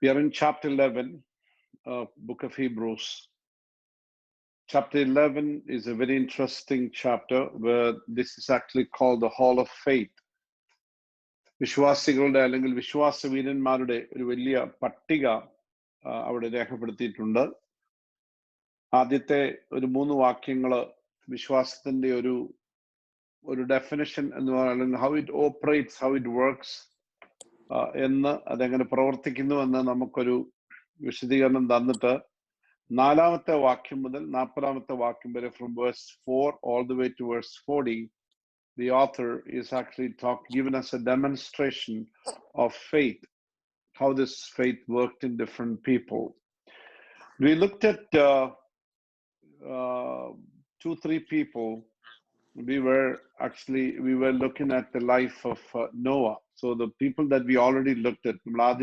We are in chapter 11, book of Hebrews. Chapter 11 is a very interesting chapter where this is actually called the Hall of Faith. വിശ്വാസികളുടെ അല്ലെങ്കിൽ വിശ്വാസവീരന്മാരുടെ ഒരു വലിയ പട്ടിക അവിടെ രേഖപ്പെടുത്തിയിട്ടുണ്ട്. ആദ്യത്തെ ഒരു 3 വാക്യങ്ങള് വിശ്വാസത്തിന്റെ ഒരു ഡെഫിനിഷൻ എന്ന് പറയുന്നത് how it operates, how it works എന്ന് അതെങ്ങനെ പ്രവർത്തിക്കുന്നു എന്ന് നമുക്കൊരു വിശദീകരണം തന്നിട്ട് 4ാമത്തെ വാക്യം മുതൽ 40ാമത്തെ വാക്യം വരെ from verse 4 all the way to verse 40, the author is actually given us a demonstration of faith, how this faith worked in different people. We looked at 2-3 people. We were looking at the life of Noah. So the people that we already looked at,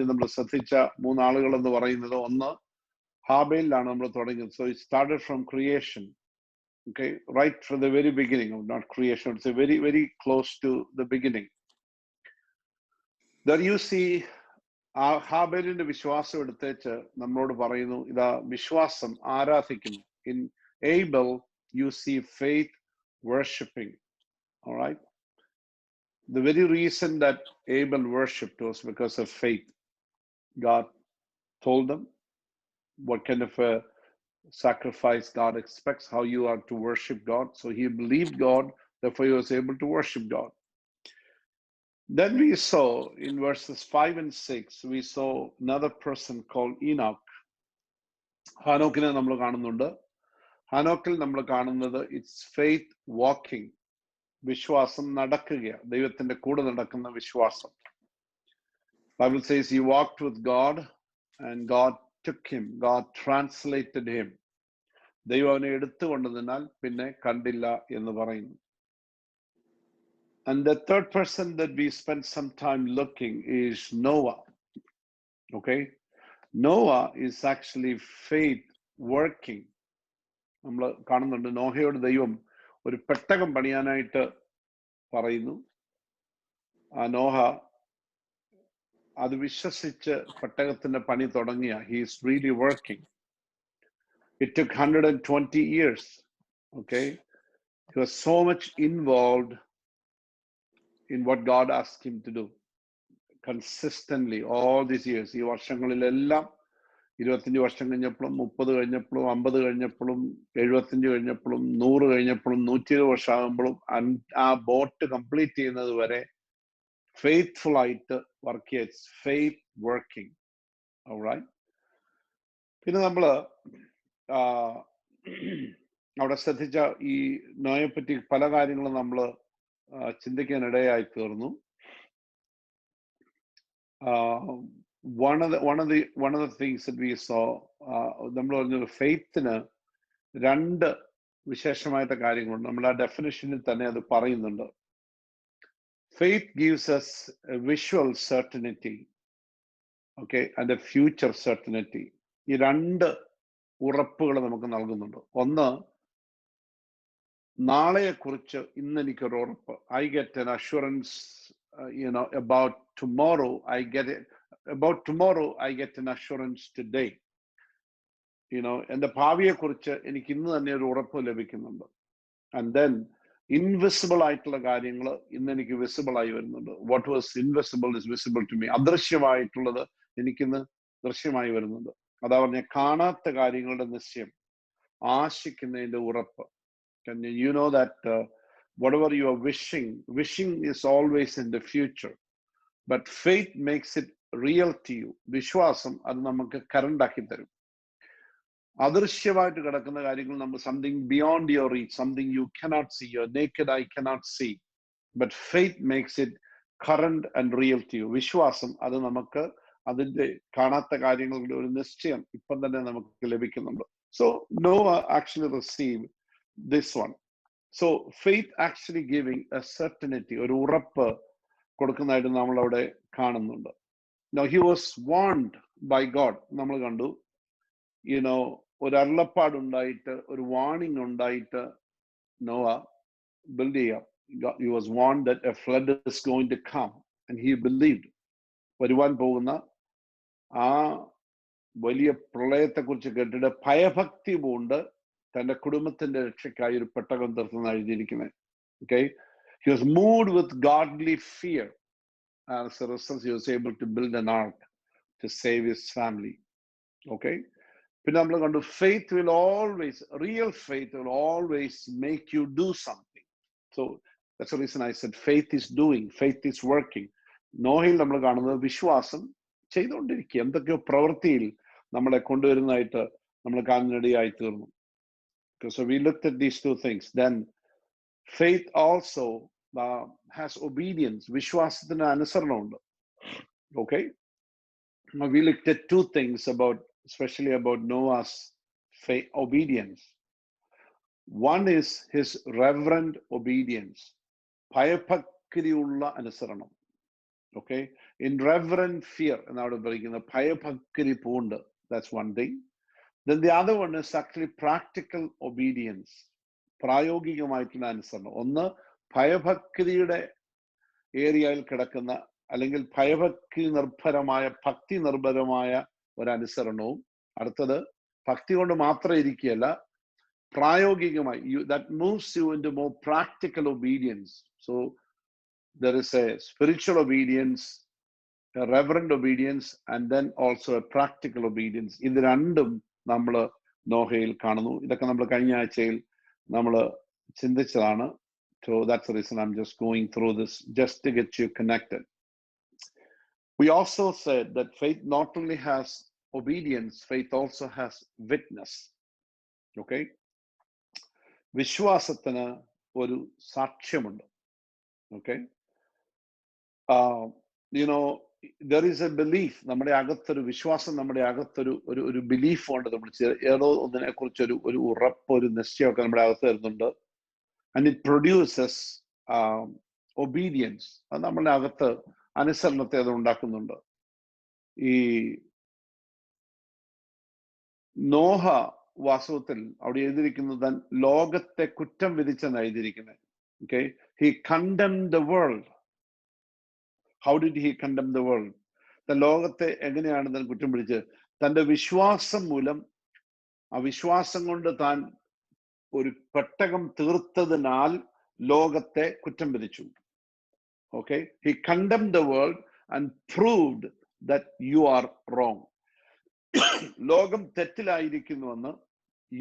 നമ്മൾ ശ്രദ്ധിച്ച 3 ആളുകൾ എന്ന് പറയുന്നത് ഒന്ന് ഹാബേലിലാണ് നമ്മൾ തുടങ്ങിയത്. So it started from creation, okay, right from the very beginning, not creation, it's a very, very close to the beginning. There you see ഹാബേലിന്റെ വിശ്വാസം എടുത്തേച്ച് നമ്മളോട് പറയുന്നു ഇതാ വിശ്വാസം ആരാധിക്കുന്നു. In Abel you see faith worshipping. All right, the very reason that Abel worshipped was because of faith. God told them what kind of a sacrifice God expects, how you are to worship God. So he believed God, therefore he was able to worship God. Then we saw in verses 5 and 6, we saw another person called Enoch. ഹാനോക്കിനെ നമ്മൾ കാണുന്നുണ്ട്. ഹാനോക്കിൽ നമ്മൾ കാണുന്നത് it's faith walking, വിശ്വാസം നടക്കുക, ദൈവത്തിന്റെ കൂടെ നടക്കുന്ന വിശ്വാസം. Bible says he walked with God and God took him, God translated him. ദൈവം അവനെ എടുത്തുകൊണ്ടതിനാൽ പിന്നെ കണ്ടില്ല എന്ന് പറയുന്നു. And the third person that we spent some time looking is Noah. Okay, Noah is actually faith working. നമ്മൾ കാണുന്നുണ്ട് നോഹയോട് ദൈവം ഒരു പെട്ടകം പണിയാനായിട്ട് പറയുന്നു. ആ നോഹ അത് വിശ്വസിച്ച് പെട്ടകത്തിന്റെ പണി തുടങ്ങിയ he is really working. It took 120 years. Okay, he was so much involved in what God asked him to do consistently all these years. ഈ വർഷങ്ങളിലെല്ലാം 25 വർഷം കഴിഞ്ഞപ്പോഴും 30 കഴിഞ്ഞപ്പോഴും 50 കഴിഞ്ഞപ്പോഴും 75 കഴിഞ്ഞപ്പോഴും 100 കഴിഞ്ഞപ്പോഴും 120 വർഷം ആകുമ്പോഴും ആ ബോട്ട് കംപ്ലീറ്റ് ചെയ്യുന്നത് വരെ ഫെയ്ത്ത്ഫുൾ ആയിട്ട് വർക്ക് ചെയ്യുക. Faith working. ഓൾറൈറ്റ്. പിന്നെ നമ്മള് അവിടെ ശ്രദ്ധിച്ച ഈ നോയെ പറ്റി പല കാര്യങ്ങളും നമ്മൾ ചിന്തിക്കാനിടയായി തീർന്നു. One of the things that we saw, നമ്മൾ പറഞ്ഞ ഫെയ്ത്തിന് 2 വിശേഷമായിട്ട് കാര്യങ്ങളുണ്ട്. നമ്മൾ ആ ഡെഫിനിഷനിൽ തന്നെ അത് പറയുന്നുണ്ട്. Faith gives us a visual certainty, okay, and a future certainty. ഈ 2 ഉറപ്പുകൾ നമുക്ക് നൽകുന്നുണ്ട്. ഒന്ന്, നാളെയെക്കുറിച്ച് ഇന്ന് എനിക്കൊരു ഉറപ്പ്. I get an assurance, about tomorrow. About tomorrow I get an assurance today. എൻ്റെ ഭാവിയെക്കുറിച്ച് എനിക്ക് ഇന്ന് തന്നെ ഒരു ഉറപ്പ് ലഭിക്കുന്നുണ്ട്. And then ഇൻവിസിബിൾ ആയിട്ടുള്ള കാര്യങ്ങൾ ഇന്ന് എനിക്ക് വിസിബിൾ ആയി വരുന്നുണ്ട്. What was invisible is visible to me. അദൃശ്യമായിട്ടുള്ളത് എനിക്കിന്ന് ദൃശ്യമായി വരുന്നുണ്ട്. അതാ പറഞ്ഞ കാണാത്ത കാര്യങ്ങളുടെ നിശ്ചയം, ആശിക്കുന്നതിന്റെ ഉറപ്പ്. You know that whatever you are wishing is always in the future, but faith makes it real to you. വിശ്വാസം അത് നമുക്ക് കറണ്ട് ആക്കി തരും. അദൃശ്യമായിട്ട് കിടക്കുന്ന കാര്യങ്ങൾ നമ്മൾ something beyond your reach, something you cannot see, your naked eye cannot see, but faith makes it current and real to you. വിശ്വാസം അത് നമുക്ക് അതിന്റെ കാണാത്ത കാര്യങ്ങളുടെ ഒരു നിശ്ചയം ഇപ്പം തന്നെ നമുക്ക് ലഭിക്കുന്നുണ്ട്. So Noah actually received this one. So faith actually giving a certainty, ഒരു ഉറപ്പ് കൊടുക്കുന്നതായിട്ട് നമ്മൾ അവിടെ കാണുന്നുണ്ട്. Now he was warned by God. നമ്മൾ കണ്ടു, ഒരു അരുളപ്പാടുണ്ടായിട്ട്, ഒരു വാണിംഗ് ഉണ്ടായിട്ട് നോവ ബിൽഡ് ചെയ്യാം. He was warned that a flood is going to come and he believed. വരുവാൻ പോകുന്ന ആ വലിയ പ്രളയത്തെക്കുറിച്ച് കേട്ടിട്ട് ഭയഭക്തി പൂണ്ട് തന്റെ കുടുംബത്തിന്റെ രക്ഷയ്ക്കായി ഒരു പെട്ടകം തീർത്തെന്ന് എഴുതിയിരിക്കുന്നത്. Okay, he was moved with godly fear. As a result, he was able to build an ark to save his family. Okay, പിന്നെ നമ്മൾ കണ്ടു faith will always, real faith will always make you do something. So that's the reason I said faith is doing, faith is working. നോഹയിൽ നമ്മൾ കാണുന്നത് വിശ്വാസം ചെയ്തുകൊണ്ടിരിക്കുക, എന്തൊക്കെയോ പ്രവൃത്തിയിൽ നമ്മളെ കൊണ്ടുവരുന്നതായിട്ട് നമ്മൾ കാണുന്നതിനിടയായി തീർന്നു. So we looked at these two things. Then faith also has obedience. വിശ്വാസത്തിന് അനുസരണമുണ്ട്. Okay, now we looked at two things about, especially about Noah's faith, obedience. One is his reverent obedience. ഭയഭക്തിയുള്ള അനുസരണം. Okay, in reverent fear എന്നാണ് പറയുന്നത്, ഭയഭക്തി പൂണ്ട്. That's one thing. Then the other one is actually practical obedience. പ്രായോഗികമായിട്ടുള്ള അനുസരണം. ഒന്ന് ഭയഭക്തിയുടെ ഏരിയയിൽ കിടക്കുന്ന, അല്ലെങ്കിൽ ഭയഭക്തി നിർഭരമായ, ഭക്തി നിർഭരമായ ഒരനുസരണവും, അടുത്തത് ഭക്തി കൊണ്ട് മാത്രം ഇരിക്കുകയല്ല, പ്രായോഗികമായി, that moves you into more practical obedience. So there is a spiritual obedience, a reverent obedience, and then also a practical obedience. ഇത് രണ്ടും നമ്മൾ നോഹയിൽ കാണുന്നു. ഇതൊക്കെ നമ്മൾ കഴിഞ്ഞ ആഴ്ചയിൽ നമ്മൾ ചിന്തിച്ചതാണ്. So that's the reason I'm just going through this, just to get you connected. We also said that faith not only has obedience, faith also has witness. Okay, വിശ്വാസത്തിന് ഒരു സാക്ഷ്യമുണ്ട്. Okay, you know, there is a belief. നമ്മുടെ അകത്തൊരു വിശ്വാസം, നമ്മുടെ അകത്തൊരു ഒരു belief ഉണ്ട്. നമ്മൾ ഏതോ ഒന്നിനെ കുറിച്ച് ഒരു ഉറപ്പ്, ഒരു നിശ്ചയമൊക്കെ നമ്മുടെ അകത്ത് വരുന്നുണ്ട്. And it produces obedience. അത് നമ്മളുടെ അകത്ത് അനുസരണത്തെ അത് ഉണ്ടാക്കുന്നുണ്ട്. ഈ നോഹ വാസ്തവത്തിൽ അവിടെ എഴുതിയിരിക്കുന്നത് ലോകത്തെ കുറ്റം വിധിച്ചെന്ന് എഴുതിയിരിക്കുന്നത്. Okay, he condemned the world. How did he condemn the world? ലോകത്തെ എങ്ങനെയാണ് താൻ കുറ്റം പിടിച്ചത്? തന്റെ വിശ്വാസം മൂലം, ആ വിശ്വാസം കൊണ്ട് താൻ ഒരു പെട്ടകം തീർത്തതിനാൽ ലോകത്തെ കുറ്റം വിധിച്ചു. Okay, he condemned the world and proved that you are wrong. ലോകം തെറ്റിലായിരിക്കുന്നുവെന്ന്,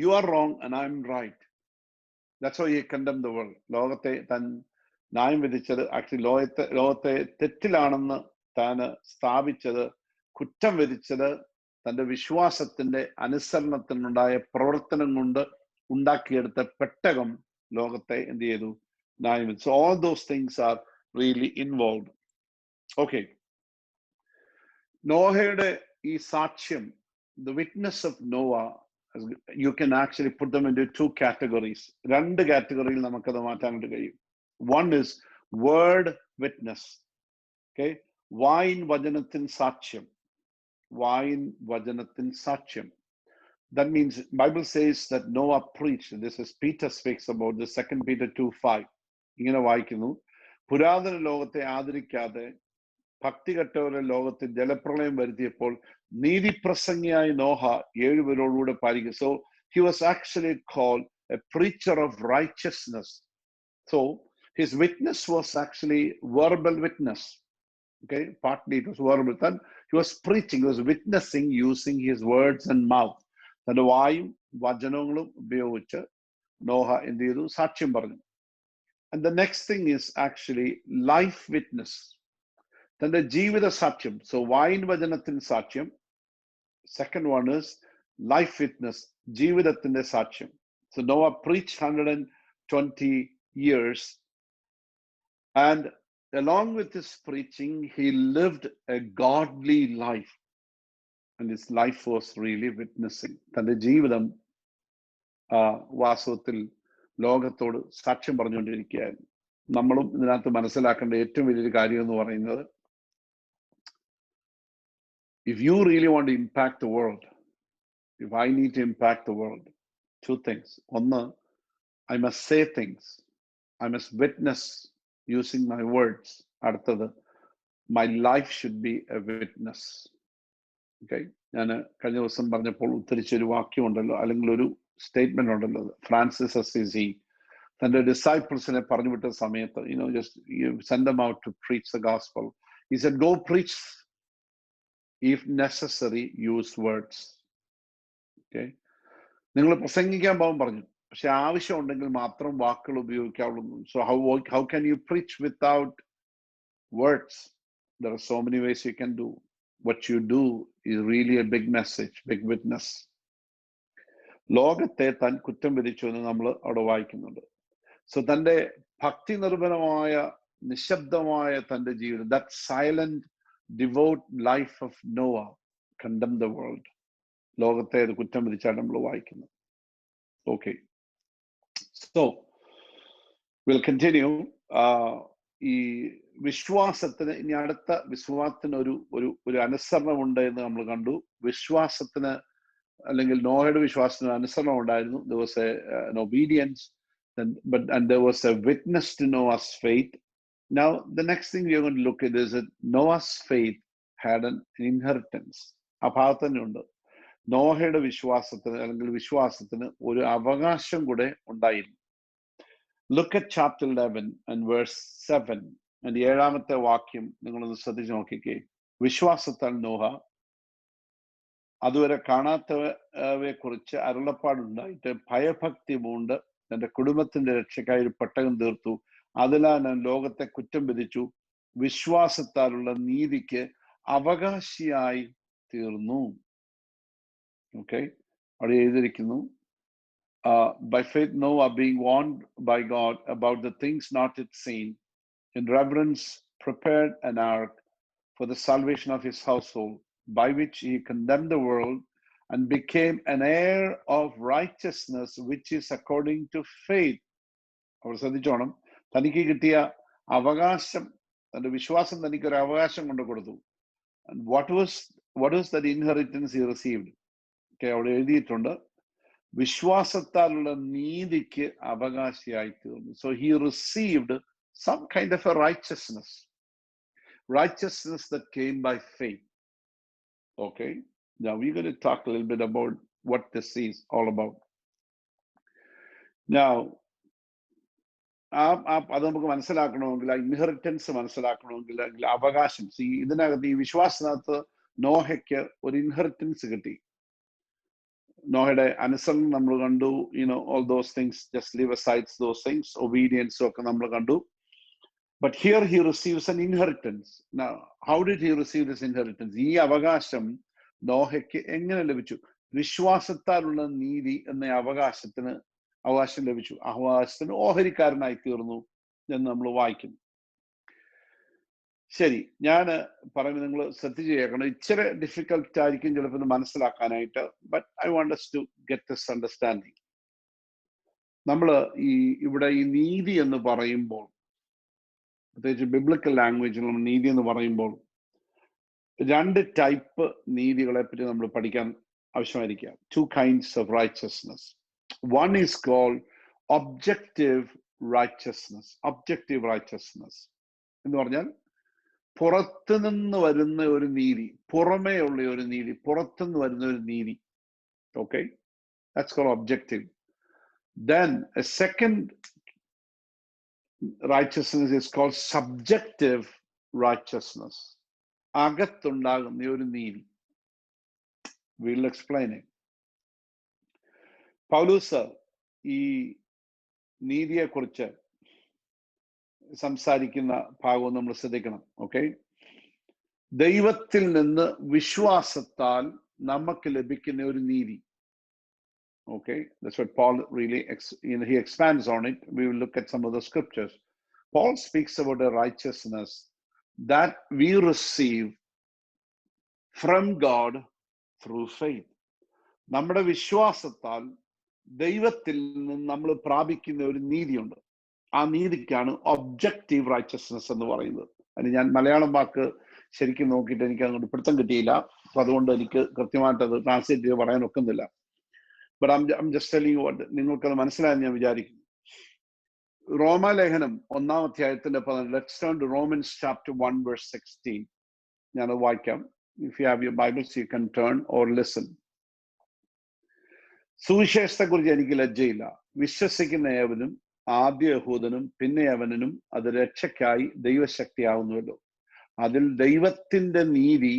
you are wrong and I am right. That's how he condemned the world. ലോകത്തെ താൻ ന്യായം വിധിച്ചത്, ആക്ച്വലി ലോകത്തെ തെറ്റിലാണെന്ന് താൻ സ്ഥാപിച്ചത്, കുറ്റം വിധിച്ചത് തന്റെ വിശ്വാസത്തിന്റെ അനുസരണത്തിനുണ്ടായ പ്രവർത്തനം കൊണ്ട് ഉണ്ടാക്കിയെടുത്ത പെട്ടകം ലോകത്തെ എന്ത് ചെയ്തു? ന്യായം വിധിച്ചു. So all those things are really involved. Okay, നോഹയുടെ ഈ സാക്ഷ്യം, the witness of Noah, you can actually put them into two categories. രണ്ട് കാറ്റഗറിയിൽ നമുക്കത് മാറ്റാനായിട്ട് കഴിയും. One is word witness. Okay, വായിൻ വചനത്തിൻ സാക്ഷ്യം. വായിൻ വചനത്തിൻ സാക്ഷ്യം. That means Bible says that Noah preached. This is Peter speaks about this, 2 Peter 2:5. ഇങ്ങനെ വായിക്കുന്നു, പുരാതന ലോകത്തെ ആദരിക്കാതെ ഭക്തികെട്ടവരുടെ ലോകത്തിൽ ജലപ്രളയം വരുത്തിയപ്പോൾ നീതിപ്രസംഗിയായ നോഹ 7 പേരോടുകൂടെ പാലിക്കും. So he was actually called a preacher of righteousness. So his witness was actually verbal witness. Okay, partly it was verbal. Then he was preaching, he was witnessing using his words and mouth. തന്റെ വായും വചനങ്ങളും ഉപയോഗിച്ച് നോഹ എന്ത് ചെയ്തു? സാക്ഷ്യം പറഞ്ഞു. And the next thing is actually life witness. തന്റെ ജീവിത സാക്ഷ്യം. So വായിൻ വചനത്തിൻ സാക്ഷ്യം. Second one is life witness, ജീവിതത്തിന്റെ സാക്ഷ്യം. So Noah preached 120 years, and along with his preaching, he lived a godly life. And his life was really witnessing. തന്റെ ജീവിതം വാസ്തവത്തിൽ ലോകത്തോട് സാക്ഷ്യം പറഞ്ഞുകൊണ്ടിരിക്കുകയായിരുന്നു. നമ്മളും ഇതിനകത്ത് മനസ്സിലാക്കേണ്ട ഏറ്റവും വലിയൊരു കാര്യം എന്ന് പറയുന്നത്, if you really want to impact the world, if I need to impact the world, two things. ഒന്ന്, I must say things. I must witness using my words. അടുത്തത്, my life should be a witness. Okay, ഞാൻ കഴിഞ്ഞ ദിവസം പറഞ്ഞപ്പോൾ ഉദ്ധരിച്ചൊരു വാക്യമുണ്ടല്ലോ, അല്ലെങ്കിൽ ഒരു statement ഉണ്ടല്ലോ, Francis Assisi തന്റെ ഡിസൈപ്പിൾസിനെ പറഞ്ഞു വിട്ട സമയത്ത്, just you send them out to preach the gospel. He said, go preach, if necessary, use words. Okay, നിങ്ങൾ പ്രസംഗിക്കാൻ പോകാൻ പറഞ്ഞു, പക്ഷെ ആവശ്യം ഉണ്ടെങ്കിൽ മാത്രം വാക്കുകൾ ഉപയോഗിക്കാവുള്ളൂ. So how can you preach without words? There are so many ways you can do. What you do is really a big message, big witness. ലോകത്തെ താൻ കുറ്റം വിധിച്ചു എന്ന് നമ്മൾ അവിടെ വായിക്കുന്നുണ്ട്. സോ തന്റെ ഭക്തി നിർഭരമായ നിശബ്ദമായ തന്റെ ജീവിതം, that silent devout life of Noah condemned the world. ലോകത്തെ അത് കുറ്റം വിധിച്ചാണ് നമ്മൾ വായിക്കുന്നത്. Okay, so will continue. ഈ വിശ്വാസത്തിന്, ഇനി അടുത്ത വിശ്വാസത്തിന് ഒരു അനുസരണമുണ്ട് എന്ന് നമ്മൾ കണ്ടു. വിശ്വാസത്തിന്, അല്ലെങ്കിൽ നോഹയുടെ വിശ്വാസത്തിന് അനുസരണം ഉണ്ടായിരുന്നു. There was an obedience, and there was a witness to Noah's faith. Now the next thing we are going to look at is that Noah's faith had an inheritance. ആ ഭാഗത്ത് തന്നെ ഉണ്ട്, നോഹയുടെ വിശ്വാസത്തിന് അല്ലെങ്കിൽ വിശ്വാസത്തിന് ഒരു അവകാശം കൂടെ ഉണ്ടായിരുന്നു. Look at chapter 11 and verse 7. and 7ാമത്തെ വാക്യം നിങ്ങളൊന്ന് ശ്രദ്ധിച്ച് നോക്കിക്കേ. വിശ്വാസത്താൽ നോഹ അതുവരെ കാണാത്തവയെ കുറിച്ച് അരുളപ്പാടുണ്ടായിട്ട് ഭയഭക്തി പൂണ്ട് തന്റെ കുടുംബത്തിന്റെ രക്ഷയ്ക്കായി ഒരു പെട്ടകം തീർത്തു. അതിനാൽ ഞാൻ ലോകത്തെ കുറ്റം വിധിച്ചു, വിശ്വാസത്താലുള്ള നീതിക്ക് അവകാശിയായി തീർന്നു. ഓക്കെ, അവിടെ എഴുതിയിരിക്കുന്നു, by faith Noah, being warned by God about the things not yet seen, in reverence prepared an ark for the salvation of his household, by which he condemned the world and became an heir of righteousness, which is according to faith. അവർ ശ്രദ്ധിച്ചോണം, തനിക്ക് കിട്ടിയ അവകാശം, തന്റെ വിശ്വാസം തനിക്കൊരു അവകാശം കൊണ്ട് കൊടുത്തു. And what was that inheritance he received? Okay, അവിടെ എഴുതിയിട്ടുണ്ട്, വിശ്വാസത്താലുള്ള നീതിക്ക് അവകാശിയായി തീർന്നു. So he received some kind of a righteousness that came by faith. Okay, now we're going to talk a little bit about what this is all about. Now അത് നമുക്ക് മനസ്സിലാക്കണമെങ്കിൽ, inheritance മനസ്സിലാക്കണമെങ്കിൽ, അല്ലെങ്കിൽ അവകാശം, ഇതിനകത്ത് ഈ വിശ്വാസത്തിനകത്ത് നോഹയ്ക്ക് ഒരു ഇൻഹെറിറ്റൻസ് കിട്ടി. നോഹയുടെ അനുസരണം നമ്മൾ കണ്ടു, all those things, just leave aside those things, obedience ഒക്കെ നമ്മൾ കണ്ടു. But here he receives an inheritance. Now, how did he receive this inheritance? ഈ അവകാശം നോഹയ്ക്ക് എങ്ങനെ ലഭിച്ചു? വിശ്വാസത്താലുള്ള നീതി എന്ന അവകാശം ലഭിച്ചു. അവകാശത്തിന് ഓഹരിക്കാരനായി തീർന്നു എന്ന് നമ്മൾ വായിക്കുന്നു. ശരി, ഞാൻ പറയുന്നത് നിങ്ങൾ ശ്രദ്ധിച്ച് കേൾക്കണം. ഇച്ചിരി ഡിഫിക്കൽട്ട് ആയിരിക്കും ചിലപ്പോൾ മനസ്സിലാക്കാനായിട്ട്, but I want us to get this understanding. നമ്മൾ ഇവിടെ ഈ നീതി എന്ന് പറയുമ്പോൾ, പ്രത്യേകിച്ച് ബിബ്ലിക്കൽ ലാംഗ്വേജിൽ നമ്മൾ നീതി എന്ന് പറയുമ്പോൾ 2 ടൈപ്പ് നീതികളെ പറ്റി നമ്മൾ പഠിക്കാൻ ആവശ്യമായിരിക്കുക. 2 kinds of righteousness. One is called objective righteousness. Objective righteousness എന്ന് പറഞ്ഞാൽ പുറത്തുനിന്ന് വരുന്ന ഒരു നീതി, പുറമേ ഉള്ള ഒരു നീതി, പുറത്തുനിന്ന് വരുന്ന ഒരു നീതി. Okay, that's called objective. Then a second righteousness is called subjective righteousness. അകത്തുണ്ടാകുന്ന ഒരു നീതി. We'll explain it. പൗലോസ് ഈ നീതിയെക്കുറിച്ച് സംസാരിക്കുന്ന ഭാഗവും നമ്മൾ ശ്രദ്ധിക്കണം. ഓക്കെ, ദൈവത്തിൽ നിന്ന് വിശ്വാസത്താൽ നമുക്ക് ലഭിക്കുന്ന ഒരു നീതി. Okay, that's what Paul really, he expands on it. We will look at some of the scriptures. Paul speaks about a righteousness that we receive from God through faith. നമ്മുടെ വിശ്വാസത്താൽ ദൈവത്തിൽ നിന്ന് നമ്മൾ പ്രാപിക്കുന്ന ഒരു നീതിയുണ്ട്. ആ നീതിക്കാണ് ഒബ്ജക്റ്റീവ് റൈച്ചസ്നെസ് എന്ന് പറയുന്നത്. അതിന് ഞാൻ മലയാളം വാക്ക് ശരിക്കും നോക്കിയിട്ട് എനിക്ക് അങ്ങോട്ട് പിടുത്തം കിട്ടിയില്ല. അപ്പൊ അതുകൊണ്ട് എനിക്ക് കൃത്യമായിട്ട് അത് ട്രാൻസ്ലേറ്റ് ചെയ്ത് പറയാൻ ഒക്കുന്നില്ല. But I'm just telling you what, നിങ്ങൾക്കത് മനസ്സിലായെന്ന് ഞാൻ വിചാരിക്കുന്നു. റോമാലേഖനം 1-ാം അധ്യായത്തിന്റെ 10. Let's turn to Romans chapter 1 verse 16. ഞാനത് വായിക്കാം. If you have your Bibles, you can turn or listen. സുവിശേഷത്തെക്കുറിച്ച് എനിക്ക് ലജ്ജയില്ല. വിശ്വസിക്കുന്ന ഏവനും ആദ്യ യഹൂദനും പിന്നെ യവനനും അത് രക്ഷയ്ക്കായി ദൈവശക്തിയാവുന്നുവല്ലോ. അതിൽ ദൈവത്തിന്റെ നീതി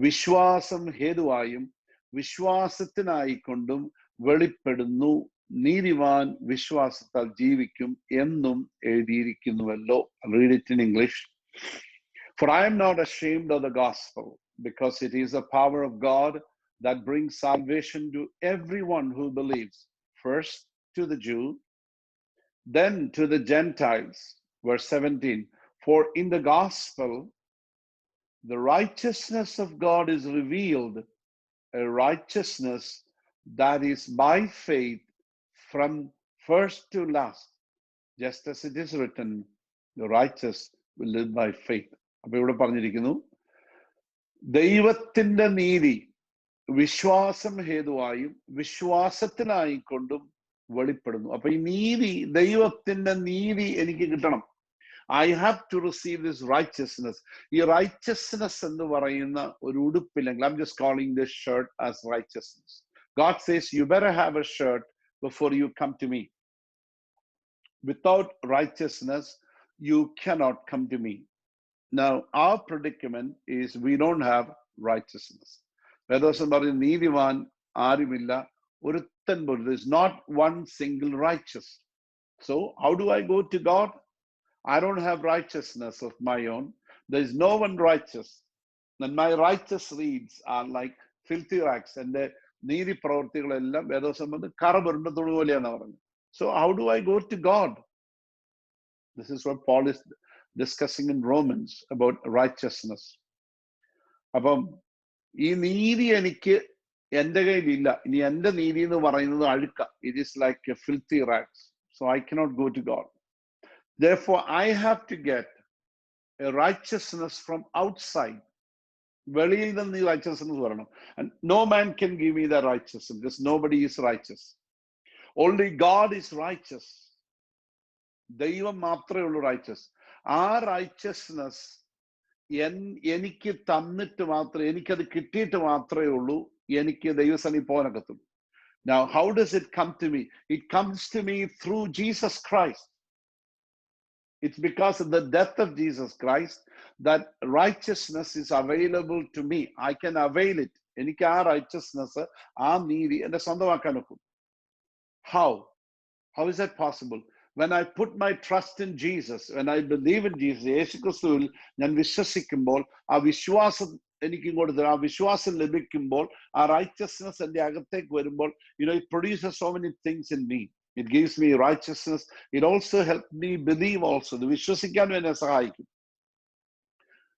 വിശ്വാസം ഹേതുവായും വിശ്വാസത്തിനായിക്കൊണ്ടും വെളിപ്പെടുന്നു. നീതിമാൻ വിശ്വാസത്താൽ ജീവിക്കും എന്നും എഴുതിയിരിക്കുന്നുവല്ലോ. Read it in English. For I am not ashamed of the gospel, because it is the power of God that brings salvation to everyone who believes, first to the Jew, then to the Gentiles. Verse 17, for in the gospel, the righteousness of God is revealed, a righteousness that is by faith from first to last, just as it is written, the righteous will live by faith. അപ്പൊ ഇവിടെ പറഞ്ഞിരിക്കുന്നു, ദൈവത്തിന്റെ നീതി വിശ്വാസം ഹേതുവായും വിശ്വാസത്തിനായിക്കൊണ്ടും വെളിപ്പെടുന്നു. അപ്പൊ ഈ നീതി, ദൈവത്തിന്റെ നീതി എനിക്ക് കിട്ടണം. I have to receive this righteousness. ഈ righteousness എന്ന് പറയുന്ന ഒരു ഉടുപ്പില്ലെങ്കിൽ, I'm just calling this shirt as righteousness. God says, you better have a shirt before you come to me. Without righteousness, you cannot come to me. Now, our predicament is we don't have righteousness. വേദവസം പറയുന്ന നീതിമാൻ ആരുമില്ല, ഒരുത്തൻ പോലും. There is not one single righteous. So, how do I go to God? I don't have righteousness of my own. There is no one righteous. And my righteous deeds are like filthy rags. And the നീതി പ്രവർത്തികളെല്ലാം വേദവസം വന്ന് കറ പുരണ്ട തുണി പോലെയാണെന്ന് പറഞ്ഞു. So, how do I go to God? This is what Paul is discussing in Romans about righteousness. അപ്പം ഈ നീതി എനിക്ക് എൻ്റെ കയ്യിലില്ല. ഇനി എൻ്റെ നീതി എന്ന് പറയുന്നത് അഴുക്ക. It is like a filthy rags. So I cannot go to God. Therefore, I have to get a righteousness from outside. വെളിയിൽ നിന്ന് ഈ righteousness വരണം. And no man can give me that righteousness because nobody is righteous. Only God is righteous. ദൈവം മാത്രമേ ഉള്ളൂ righteous. ആ righteousness എനിക്ക് തന്നിട്ട് മാത്രമേ, എനിക്കത് കിട്ടിയിട്ട് മാത്രമേ ഉള്ളൂ എനിക്ക് ദൈവസന്നിധി പോകാനൊക്കത്തുള്ളൂ. Now, how does it come to me? It comes to me through Jesus Christ. It's because of the death of Jesus Christ that righteousness is available to me. I can avail it. എനിക്ക് ആ righteousness, ആ നീതി എന്റെ സ്വന്തമാക്കാൻ ഒക്കും. How? How is that possible? When I put my trust in Jesus, when I believe in Jesus, യേശുക്രിസ്തുവിൽ ഞാൻ വിശ്വസിക്കുമ്പോൾ, ആ വിശ്വാസം എനിക്ക് ഇങ്ങോട്ട് തരും. ആ വിശ്വാസം ലഭിക്കുമ്പോൾ, ആ righteousness എൻ്റെ അകത്തേക്ക് വരുമ്പോൾ, it produces so many things in me. It gives me righteousness. It also helps me believe also. ഇത് വിശ്വസിക്കാൻ എന്നെ സഹായിക്കും.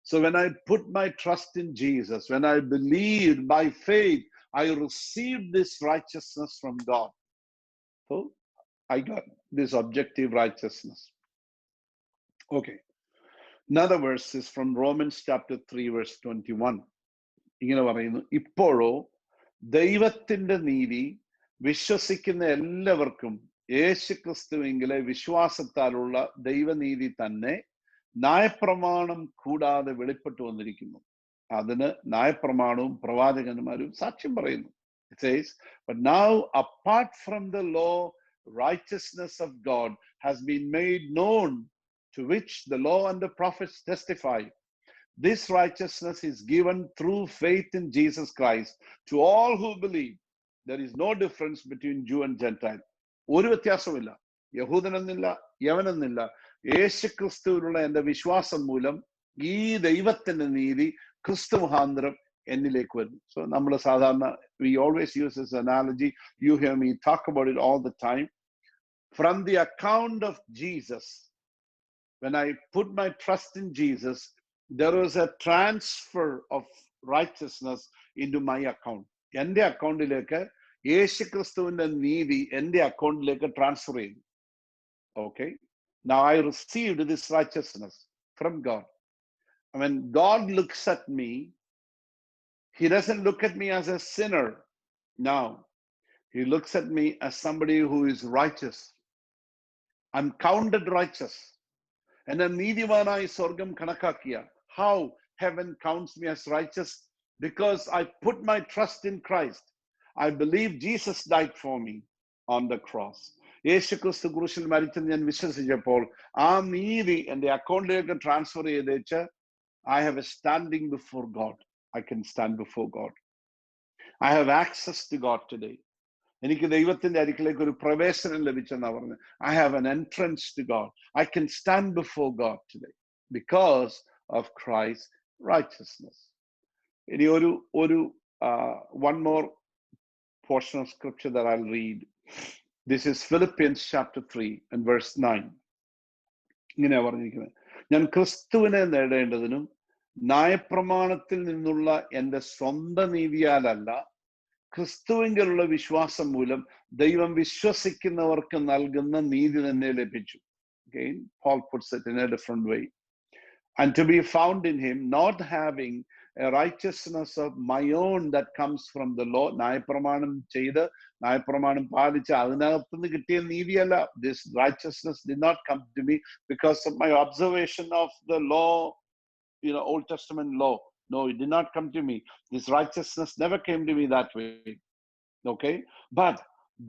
So when I put my trust in Jesus, when I believed by faith, I received this righteousness from God. So I got this objective righteousness. Okay. Another verse is from Romans chapter 3, verse 21. ഇങ്ങനെ പറയുന്നു, ഇപ്പോഴോ ദൈവത്തിന്റെ നീതി വിശ്വസിക്കുന്ന എല്ലാവർക്കും യേശുക്രിസ്തുവിലെ വിശ്വാസത്താലുള്ള ദൈവനീതി തന്നെ ന്യായപ്രമാണം കൂടാതെ വെളിപ്പെട്ടു വന്നിരിക്കുന്നു. അതിന് ന്യായപ്രമാണവും പ്രവാചകന്മാരും സാക്ഷ്യം പറയുന്നു. It says, but now apart from the law, righteousness of God has been made known, to which the law and the prophets testify. This righteousness is given through faith in Jesus Christ to all who believe. There is no difference between Jew and Gentile. ഒരു വ്യത്യാസമില്ല, യഹൂദനെന്നില്ല യവനെന്നില്ല. യേശുക്രിസ്തുവിലുള്ള എൻ്റെ വിശ്വാസം മൂലം ഈ ദൈവത്തിന്റെ നീതി ക്രിസ്തു മുഖാന്തരം എന്നിലേക്ക് വരുന്നു. So നമ്മൾ സാധാരണ, we always use this analogy. You hear me talk about it all the time. From the account of Jesus, when I put my trust in Jesus, there was a transfer of righteousness into my account. എൻ്റെ അക്കൗണ്ടിലേക്ക് യേശുക്രിസ്തുവിന്റെ നീതി എൻ്റെ അക്കൗണ്ടിലേക്ക് transfer ചെയ്തു. Okay, now I received this righteousness from God. When God looks at me, He doesn't look at me as a sinner. Now, He looks at me as somebody who is righteous. I'm counted righteous. And a നീതിമാനായി സ്വർഗം കണക്കാക്കിയ. How heaven counts me as righteous? because I put my trust in Christ. I believe Jesus died for me on the cross. യേശുക്രിസ്തു ക്രൂശിൽ മരിച്ചെന്ന് ഞാൻ വിശ്വസിച്ചപ്പോൾ ആ നീതി എൻ്റെ അക്കൗണ്ടിലേക്ക് transfer ചെയ്തേച്ച് I have a standing before God. I can stand before God. I have access to God today. എനിക്ക് ദൈവത്തിന്റെ അരികിലേക്ക് ഒരു പ്രവേശനം ലഭിച്ചെന്നാ പറഞ്ഞു. I have an entrance to God. I can stand before God today because of Christ's righteousness. ഇനി ഒരു one more portion of scripture that I'll read. This is Philippians chapter 3 and verse 9. ഇങ്ങനെയാ പറഞ്ഞിരിക്കുന്നത്, ഞാൻ ക്രിസ്തുവിനെ നേടേണ്ടതിനും ന്യായപ്രമാണത്തിൽ നിന്നുള്ള എൻ്റെ സ്വന്തം നീതിയാലല്ല, ക്രിസ്തുവിലുള്ള വിശ്വാസം മൂലം ദൈവം വിശ്വസിക്കുന്നവർക്ക് നൽകുന്ന നീതി തന്നെ ലഭിച്ചു. Again, Paul puts it in a different way. And to be found in him, not having a righteousness of my own that comes from the law. ന്യായപ്രമാണം ചെയ്ത് ന്യായപ്രമാണം പാലിച്ച് അതിനകത്തുനിന്ന് കിട്ടിയ നീതിയല്ല. This righteousness did not come to me because of my observation of the law, Old Testament law. No, it did not come to me. This righteousness never came to me that way. Okay? But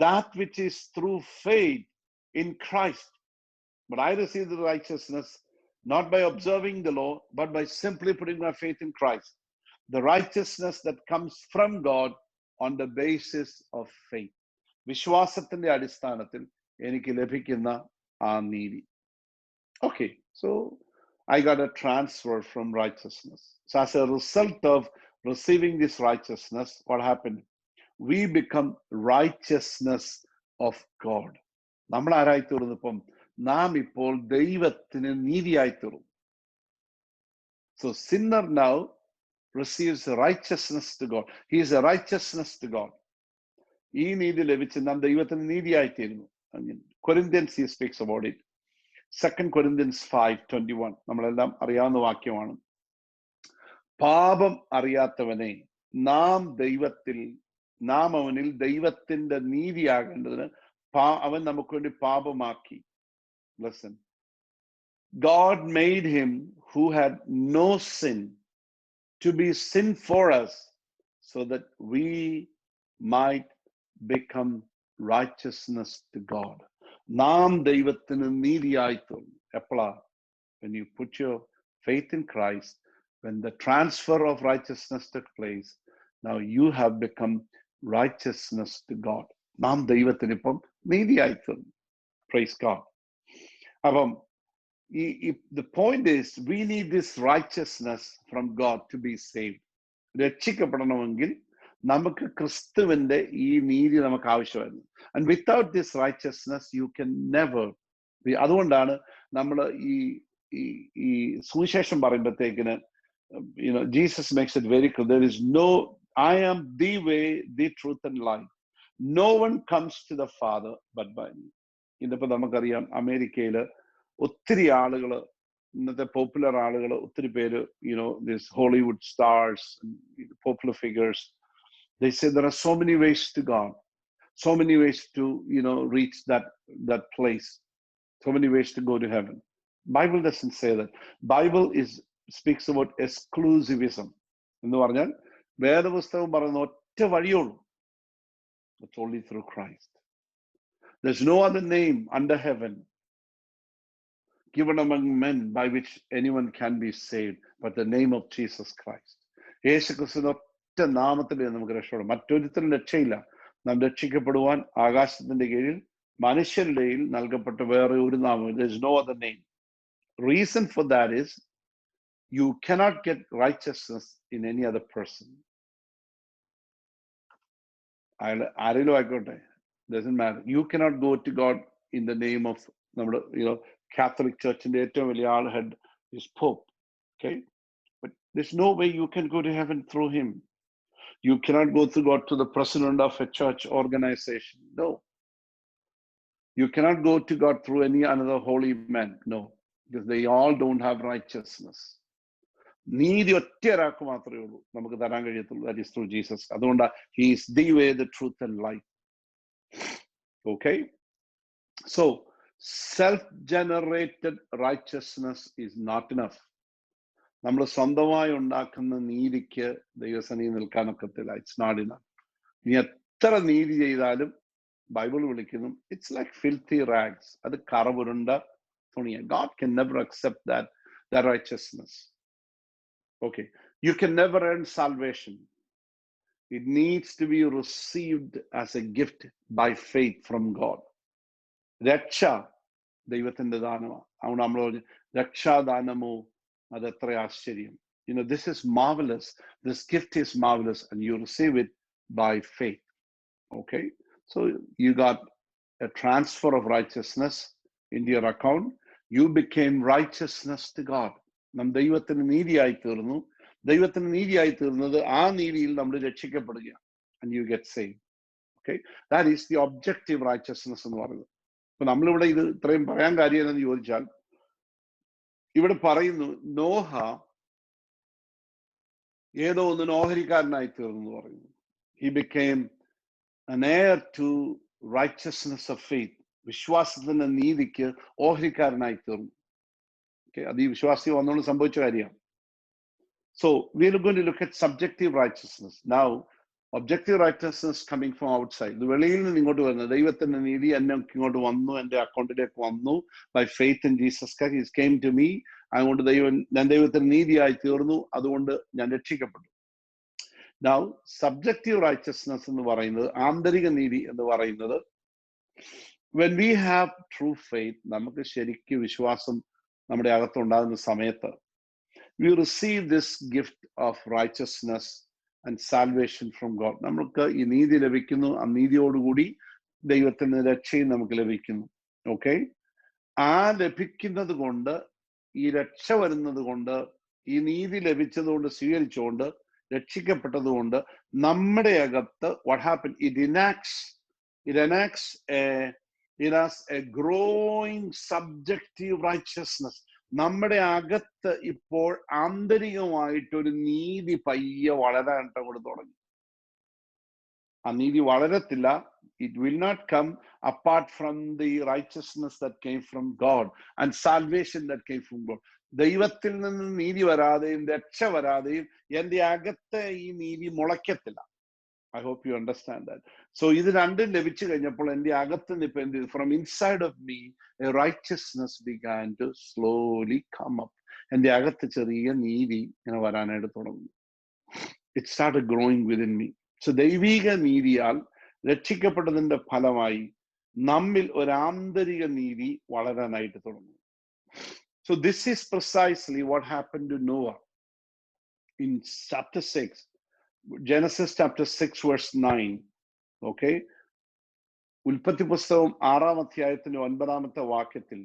that which is through faith in Christ. But I received the righteousness not by observing the law, but by simply putting my faith in Christ. The righteousness that comes from God on the basis of faith. വിശ്വാസത്തിന്റെ അടിസ്ഥാനത്തിൽ എനിക്ക് ലഭിക്കുന്ന ആ നീതി. Okay, so I got a transfer from righteousness. So as a result of receiving this righteousness, what happened? We become righteousness of God. നമ്മൾ ആരായി തീർന്നപ്പം നാം ഇപ്പോൾ ദൈവത്തിന് നീതിയായി തീർന്നു. So sinner now receives righteousness to God. He is a righteousness to God. ഈ നീതി ലഭിച്ച് നാം ദൈവത്തിന് നീതിയായി തീരുന്നു. Corinthians he speaks about it. 2 Corinthians 5:21 നമ്മളെല്ലാം അറിയാവുന്ന വാക്യമാണ്. പാപം അറിയാത്തവനെ നാം അവനിൽ ദൈവത്തിന്റെ നീതിയാകേണ്ടതിന് അവൻ നമുക്ക് വേണ്ടി പാപമാക്കി. Listen, God made him who had no sin to be sin for us so that we might become righteousness to God. നാം ദൈവത്തിന് നീതിയായി തീർന്നു. എപ്പോഴാ? When you put your faith in Christ, when the transfer of righteousness took place, now you have become righteousness to God. നാം ദൈവത്തിന് ഇപ്പം നീതിയായി തീർന്നു. Praise God. അപ്പം the point is, we need this righteousness from God to be saved. രക്ഷിക്കപ്പെടണമെങ്കിൽ നമുക്ക് ക്രിസ്തുവിന്റെ ഈ നീതി നമുക്ക് ആവശ്യമായിരുന്നു. And without this righteousness, you can never be. അതുകൊണ്ടാണ് നമ്മൾ ഈ സുവിശേഷം പറയുമ്പോഴത്തേക്കിന് Jesus makes it very clear. There is no, I am the way, the truth and life. No one comes to the Father but by me. ഇന്നിപ്പോ നമുക്കറിയാം, അമേരിക്കയില് ഒത്തിരി ആളുകൾ, ഇന്നത്തെ പോപ്പുലർ ആളുകൾ ഒത്തിരി പേര്, this Hollywood stars, popular figures, they say there are so many ways to God, so many ways to reach that place, so many ways to go to heaven. Bible doesn't say that. Bible speaks about exclusivism. എന്ന് പറഞ്ഞാൽ വേദപുസ്തകം പറയുന്ന ഒറ്റ വഴിയുള്ളൂ. It's only through Christ. There's no other name under heaven given among men by which anyone can be saved but the name of Jesus Christ. യേശുക്രിസ്തുവിന്റെ ഒറ്റ നാമത്തിൽ നമുക്ക് രക്ഷപ്പെടാം. മറ്റൊരുത്തരും രക്ഷയില്ല. നാം രക്ഷിക്കപ്പെടുവാൻ ആകാശത്തിന്റെ കീഴിൽ മനുഷ്യരുടെ കീഴിൽ നൽകപ്പെട്ട വേറെ ഒരു നാമം. There is no other name. Reason for that is you cannot get righteousness in any other person. ആരെങ്കിലും ആയിക്കോട്ടെ, doesn't matter. You cannot go to God in the name of നമ്മുടെ Catholic Churchന്റെ ഏറ്റവും വലിയ ആൾ head is Pope. Okay, but there's no way you can go to heaven through him. You cannot go to God to the president of a church organization. No. You cannot go to God through any another holy man. No, because they all don't have righteousness. നീതി ഒറ്റ ഒരാൾക്ക് മാത്രമേ ഉള്ളൂ നമുക്ക് തരാൻ കഴിയത്തുള്ളൂ. That is through Jesus. അതുകൊണ്ടാണ് he is the way, the truth and life. Okay, so self-generated righteousness is not enough. നമ്മൾ സ്വന്തമായി ഉണ്ടാക്കുന്ന നീതിക്ക് ദൈവസന്നിധിയിൽ നിൽക്കാനൊക്കത്തില്ല. It's not enough. നീ എത്ര നീതി ചെയ്താലും ബൈബിൾ വിളിക്കുന്നു ഇറ്റ്സ് ലൈക്ക് ഫിൽത്തി റാഗ്സ്. അത് കറപുരുണ്ട തുണിയാണ്. God can never accept that righteousness. Okay, you can never earn salvation. It needs to be received as a gift by faith from God. രക്ഷ ദൈവത്തിന്റെ ദാനമാണ്. അതുകൊണ്ട് നമ്മൾ പറഞ്ഞു രക്ഷാദാനമോ അതെത്ര ആശ്ചര്യം. This is marvelous. This gift is marvelous and you receive it by faith. Okay, so you got a transfer of righteousness into your account. You became righteousness to God. നാം ദൈവത്തിന് നീതിയായി തീർന്നു. ദൈവത്തിന് നീതിയായി തീർന്നത് ആ നീതിയിൽ നമ്മൾ രക്ഷിക്കപ്പെടുകയാണ്. And you get saved. Okay, that is the objective righteousness എന്ന് പറയുന്നത്. അപ്പൊ നമ്മളിവിടെ ഇത് ഇത്രയും പറയാൻ കാര്യം എന്ന് ചോദിച്ചാൽ, ഇവിടെ പറയുന്നു നോഹ ഏതോ ഒന്നിന് ഓഹരിക്കാരനായി തീർന്നു എന്ന് പറയുന്നു. He became an heir to righteousness of faith. വിശ്വാസത്തിന്റെ നീതിക്ക് ഓഹരിക്കാരനായി തീർന്നു. Okay, അത് ഈ വിശ്വാസി വന്നുകൊണ്ട് സംഭവിച്ച കാര്യമാണ്. So we are going to look at subjective righteousness. Now, objective righteousness coming from outside. ഇത് വെളിയിൽ നിന്ന് ഇങ്ങോട്ട് വരുന്നത് ദൈവത്തിന്റെ നീതി എന്നെ ഇങ്ങോട്ട് വന്നു, എന്റെ അക്കൗണ്ടിലേക്ക് വന്നു. By faith in Jesus Christ, He came to me. അതുകൊണ്ട് ഞാൻ ദൈവത്തിന്റെ നീതിയായി തീർന്നു, അതുകൊണ്ട് ഞാൻ രക്ഷിക്കപ്പെട്ടു. Now, subjective righteousness എന്ന് പറയുന്നത്, ആന്തരിക നീതി എന്ന് പറയുന്നത്, when we have true faith, നമുക്ക് ശരിക്കും വിശ്വാസം നമ്മുടെ അകത്തുണ്ടാകുന്ന സമയത്ത്, we receive this gift of righteousness and salvation from God. നമുക്ക് ഈ നീതി ലഭിക്കുന്നു. ആ നീതിയോടുകൂടി ദൈവത്തിന് രക്ഷയും നമുക്ക് ലഭിക്കുന്നു. ഓക്കെ, ആ ലഭിക്കുന്നത് കൊണ്ട്, ഈ രക്ഷ വരുന്നത് കൊണ്ട്, ഈ നീതി ലഭിച്ചതുകൊണ്ട്, സ്വീകരിച്ചുകൊണ്ട്, രക്ഷിക്കപ്പെട്ടതുകൊണ്ട് നമ്മുടെ അകത്ത് what happened? It enacts a growing subjective righteousness. നമ്മുടെ അകത്ത് ഇപ്പോൾ ആന്തരികമായിട്ടൊരു നീതി പയ്യെ വളരാനായിട്ട് അങ്ങോട്ട് തുടങ്ങി. ആ നീതി വളരത്തില്ല. It will not come apart from the righteousness that came from God and salvation that came from God. ദൈവത്തിൽ നിന്ന് നീതി വരാതെയും രക്ഷ വരാതെയും എന്റെ അകത്ത് ഈ നീതി മുളയ്ക്കത്തില്ല. I hope you understand that. So ഇത് രണ്ടും ലഭിച്ചു കഴിഞ്ഞപ്പോൾ എന്റെ അകത്ത് നിന്ന് ഇപ്പൊ എന്ത്, from inside of me a righteousness began to slowly come up. എന്റെ അകത്ത് ചെറിയ നീതി ഇങ്ങനെ വരാനായിട്ട് തുടങ്ങുന്നു. It started growing within me. So ദൈവിക നീതിയാൽ രക്ഷിക്കപ്പെട്ടതിന്റെ ഫലമായി നമ്മിൽ ഒരു ആന്തരിക നീതി വളരാനായിട്ട് തുടങ്ങുന്നു. So this is precisely what happened to Noah in chapter 6. Genesis chapter 6 verse 9. Okay, ഉൽപ്പത്തി പുസ്തകം 6-ാം അധ്യായത്തിന്റെ 9-ാമത്തെ വാക്യത്തിൽ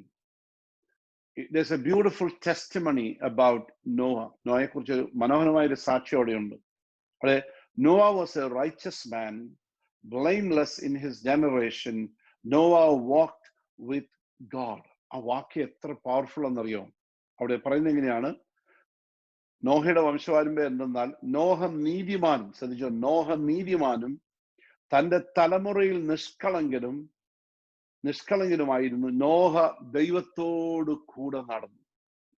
there's a beautiful testimony about Noah. നോയെ കുറിച്ച് മനോഹരമായ ഒരു സാക്ഷ്യം അവിടെയുണ്ട്. അവിടെ Noah was a righteous man, blameless in his generation. Noah walked with God. ആ വാക്യം എത്ര പവർഫുൾ എന്നറിയോ? അവിടെ പറയുന്നത് എങ്ങനെയാണ്? നോഹയുടെ വംശപാരമ്പര്യം എന്തെന്നാൽ നോഹ നീതിമാനും, ശ്രദ്ധിച്ചോ, നോഹ നീതിമാനും തന്റെ തലമുറയിൽ നിഷ്കളങ്കനുമായിരുന്നു. നോഹ ദൈവത്തോട് കൂടെ നടന്നു.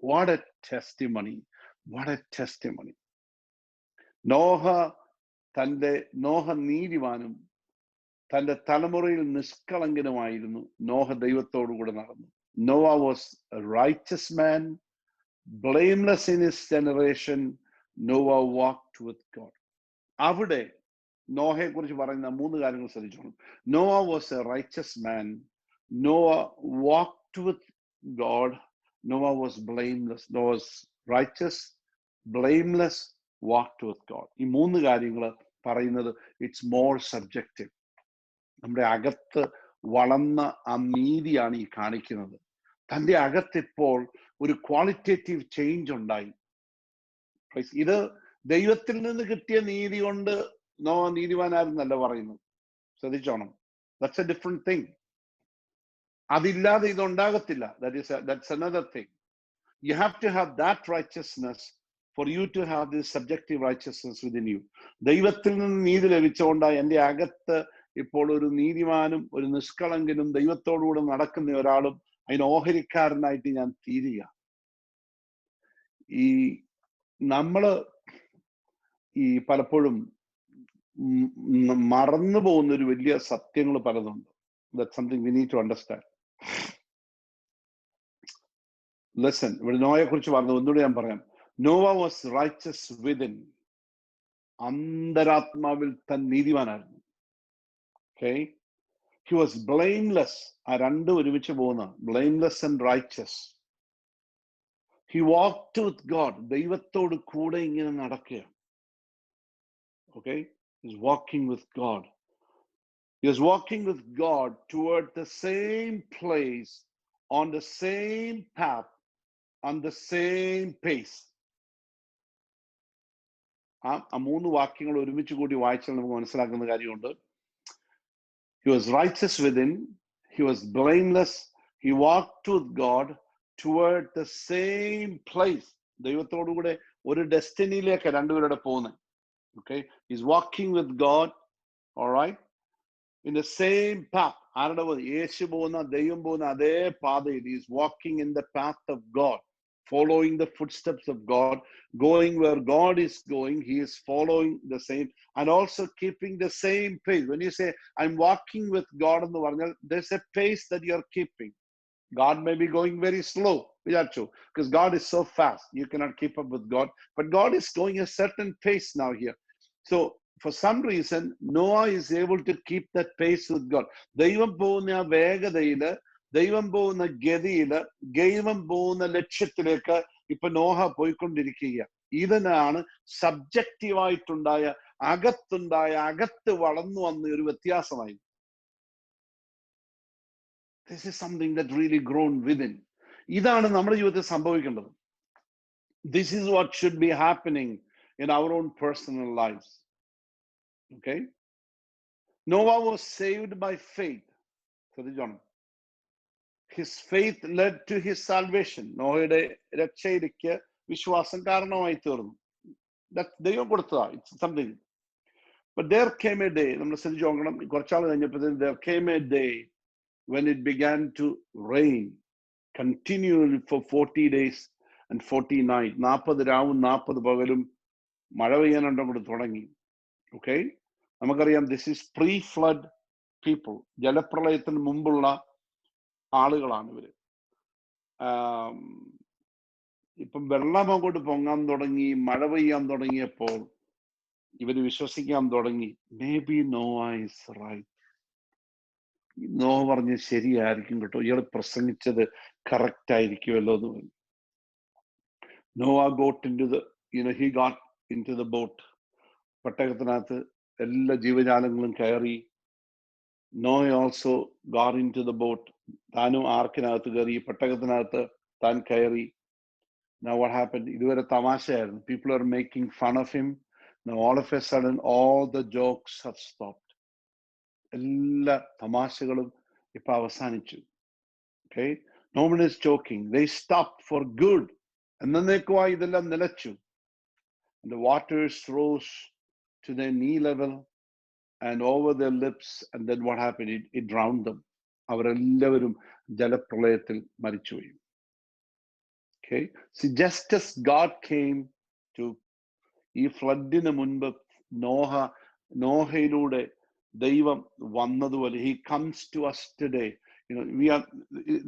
What a testimony! What a testimony! Noah നീതിമാനും തന്റെ തലമുറയിൽ നിഷ്കളങ്കനുമായിരുന്നു. നോഹ ദൈവത്തോടു കൂടെ നടന്നു. Noah was a righteous man, blameless in his generation. Noah walked with God. അവിടെ നോഹയെ കുറിച്ച് പറയുന്ന 3 കാര്യങ്ങൾ ശ്രദ്ധിച്ചോളൂ. Noah was a righteous man. Noah walked with God. Noah was blameless. Noah was righteous, blameless, walked with God. ഈ 3 കാര്യങ്ങൾ പറയുന്നത് it's more subjective. നമ്മുടെ അകത്ത് വളർന്ന ആ നീതിയാണ് ഈ കാണിക്കുന്നത്. തൻ്റെ അകത്തിപ്പോൾ ഒരു ക്വാളിറ്റേറ്റീവ് ചേഞ്ച് ഉണ്ടായി. ഇത് ദൈവത്തിൽ നിന്ന് കിട്ടിയ നീതി കൊണ്ട് നോഹ നീതിമാനായിരുന്നല്ല പറയുന്നത്. ശ്രദ്ധിച്ചോണം, ദാറ്റ്സ് എ ഡിഫറെന്റ് തിങ്. അതില്ലാതെ ഇതുണ്ടാകത്തില്ല. That's another thing. You have to have that righteousness for you to have this subjective righteousness within you. ദൈവത്തിൽ നിന്ന് നീതി ലഭിച്ചുകൊണ്ടാണ് എൻ്റെ അകത്ത് ഇപ്പോൾ ഒരു നീതിമാനും ഒരു നിഷ്കളങ്കനും ദൈവത്തോടുകൂടെ നടക്കുന്ന ഒരാളും അതിന് ഓഹരിക്കാരനായിട്ട് ഞാൻ തീരുക. ഈ നമ്മള് ഈ പലപ്പോഴും മറന്നു പോകുന്ന ഒരു വലിയ സത്യങ്ങൾ പലതുണ്ട്. That's something we need to understand. Listen, ഇവിടെ നോയെ കുറിച്ച് പറഞ്ഞു, ഒന്നുകൂടി ഞാൻ പറയാം. Noah was righteous within. അന്തരാത്മാവിൽ താൻ നീതിമാനായിരുന്നു. Okay? He was blameless. ആ രണ്ടും ഒരുമിച്ച് പോകുന്ന blameless and righteous. He walked with God. ദൈവത്തോട് കൂടെ ഇങ്ങനെ നടക്കുക. Okay? He's walking with God. He was walking with God toward the same place, on the same path, on the same pace. ആ മൂന്ന് വാക്യങ്ങൾ ഒരുമിച്ച് കൂടി വായിച്ചാൽ നമുക്ക് മനസ്സിലാക്കുന്ന കാര്യമുണ്ട്. He was righteous within. He was blameless. He walked with God toward the same place. ദൈവത്തോടു കൂടെ ഒരു ഡെസ്റ്റിനിയിലേക്ക് രണ്ടുപേരുടെ പോകുന്നത്. Okay? He's walking with God. All right? In the same path. ആരുടെ പോകുന്നത്? യേശു പോകുന്ന, ദൈവം പോകുന്ന അതേ പാതയിൽ. He is walking in the path of God, following the footsteps of God, going where God is going. He is following the same and also keeping the same pace. When you say, I'm walking with God, there's a pace that you're keeping. God may be going very slow, because God is so fast. You cannot keep up with God. But God is going a certain pace now here. So, for some reason, Noah is able to keep that pace with God. ദൈവം പോകുന്ന ആ വേഗതയില്, ദൈവം പോകുന്ന ഗതിയില്, ദൈവം പോകുന്ന ലക്ഷ്യത്തിലേക്ക് ഇപ്പൊ നോഹ പോയിക്കൊണ്ടിരിക്കുക. ഇതിനാണ് സബ്ജക്റ്റീവായിട്ടുണ്ടായ അകത്ത് വളർന്നു വന്ന ഒരു വ്യത്യാസമായി. This is something that really grown within. ഇതാണ് നമ്മുടെ ജീവിതത്തിൽ സംഭവിക്കേണ്ടത്. This is what should be happening in our own personal lives. Okay? Noah was saved by faith. His faith led to his salvation. നോഹയുടെ രക്ഷയിലേക്ക് വിശ്വാസം കാരണമായി തീർന്നു. ദൈവം കൊടുത്തതാ. It's something. But there came a day, നമ്മൾ ശ്രദ്ധിച്ചു നോക്കണം, കുറച്ചാൾ കഴിഞ്ഞപ്പോൾ there came a day when it began to rain continually for 40 days and 40 nights. 40 രാവും 40 പകലും മഴ പെയ്യാനുണ്ടോ തുടങ്ങി. Okay? നമുക്കറിയാം, this is pre flood people. ജലപ്രളയത്തിന് മുമ്പുള്ള ആളുകളാണ് ഇവര്. ഇപ്പം വെള്ളം അങ്ങോട്ട് പൊങ്ങാൻ തുടങ്ങി, മഴ പെയ്യാൻ തുടങ്ങിയപ്പോൾ ഇവര് വിശ്വസിക്കാൻ തുടങ്ങി, maybe Noah is right. Noah പറഞ്ഞ് ശരിയായിരിക്കും കേട്ടോ, ഇയാൾ പ്രസംഗിച്ചത് കറക്റ്റ് ആയിരിക്കുമല്ലോ എന്ന് പറഞ്ഞു. Noah he got into the boat. പെട്ടകത്തിനകത്ത് എല്ലാ ജീവജാലങ്ങളും കയറി. Noah also got into the boat. താനും ആർക്കിനകത്ത് കയറി, പെട്ടകത്തിനകത്ത് താൻ കയറി. Now what happened? ഇതുവരെ തമാശയായിരുന്നു. People are making fun of him. Now all of a sudden all the jokes have stopped. എല്ലാ തമാശകളും ഇപ്പൊ അവസാനിച്ചു. Okay? No one is joking. They stopped for good. എന്നേക്കുമായി ഇതെല്ലാം നിലച്ചു. And the waters rose to their knee level and over their lips, and then what happened? It drowned them. അവരെല്ലാവരും ജലപ്രളയത്തിൽ മരിച്ചുപോയി. Okay? See, just as God came to ഈ ഫ്ലഡിന് മുൻപ് നോഹയിലൂടെ ദൈവം വന്നതുപോലെ he comes to us today. We are,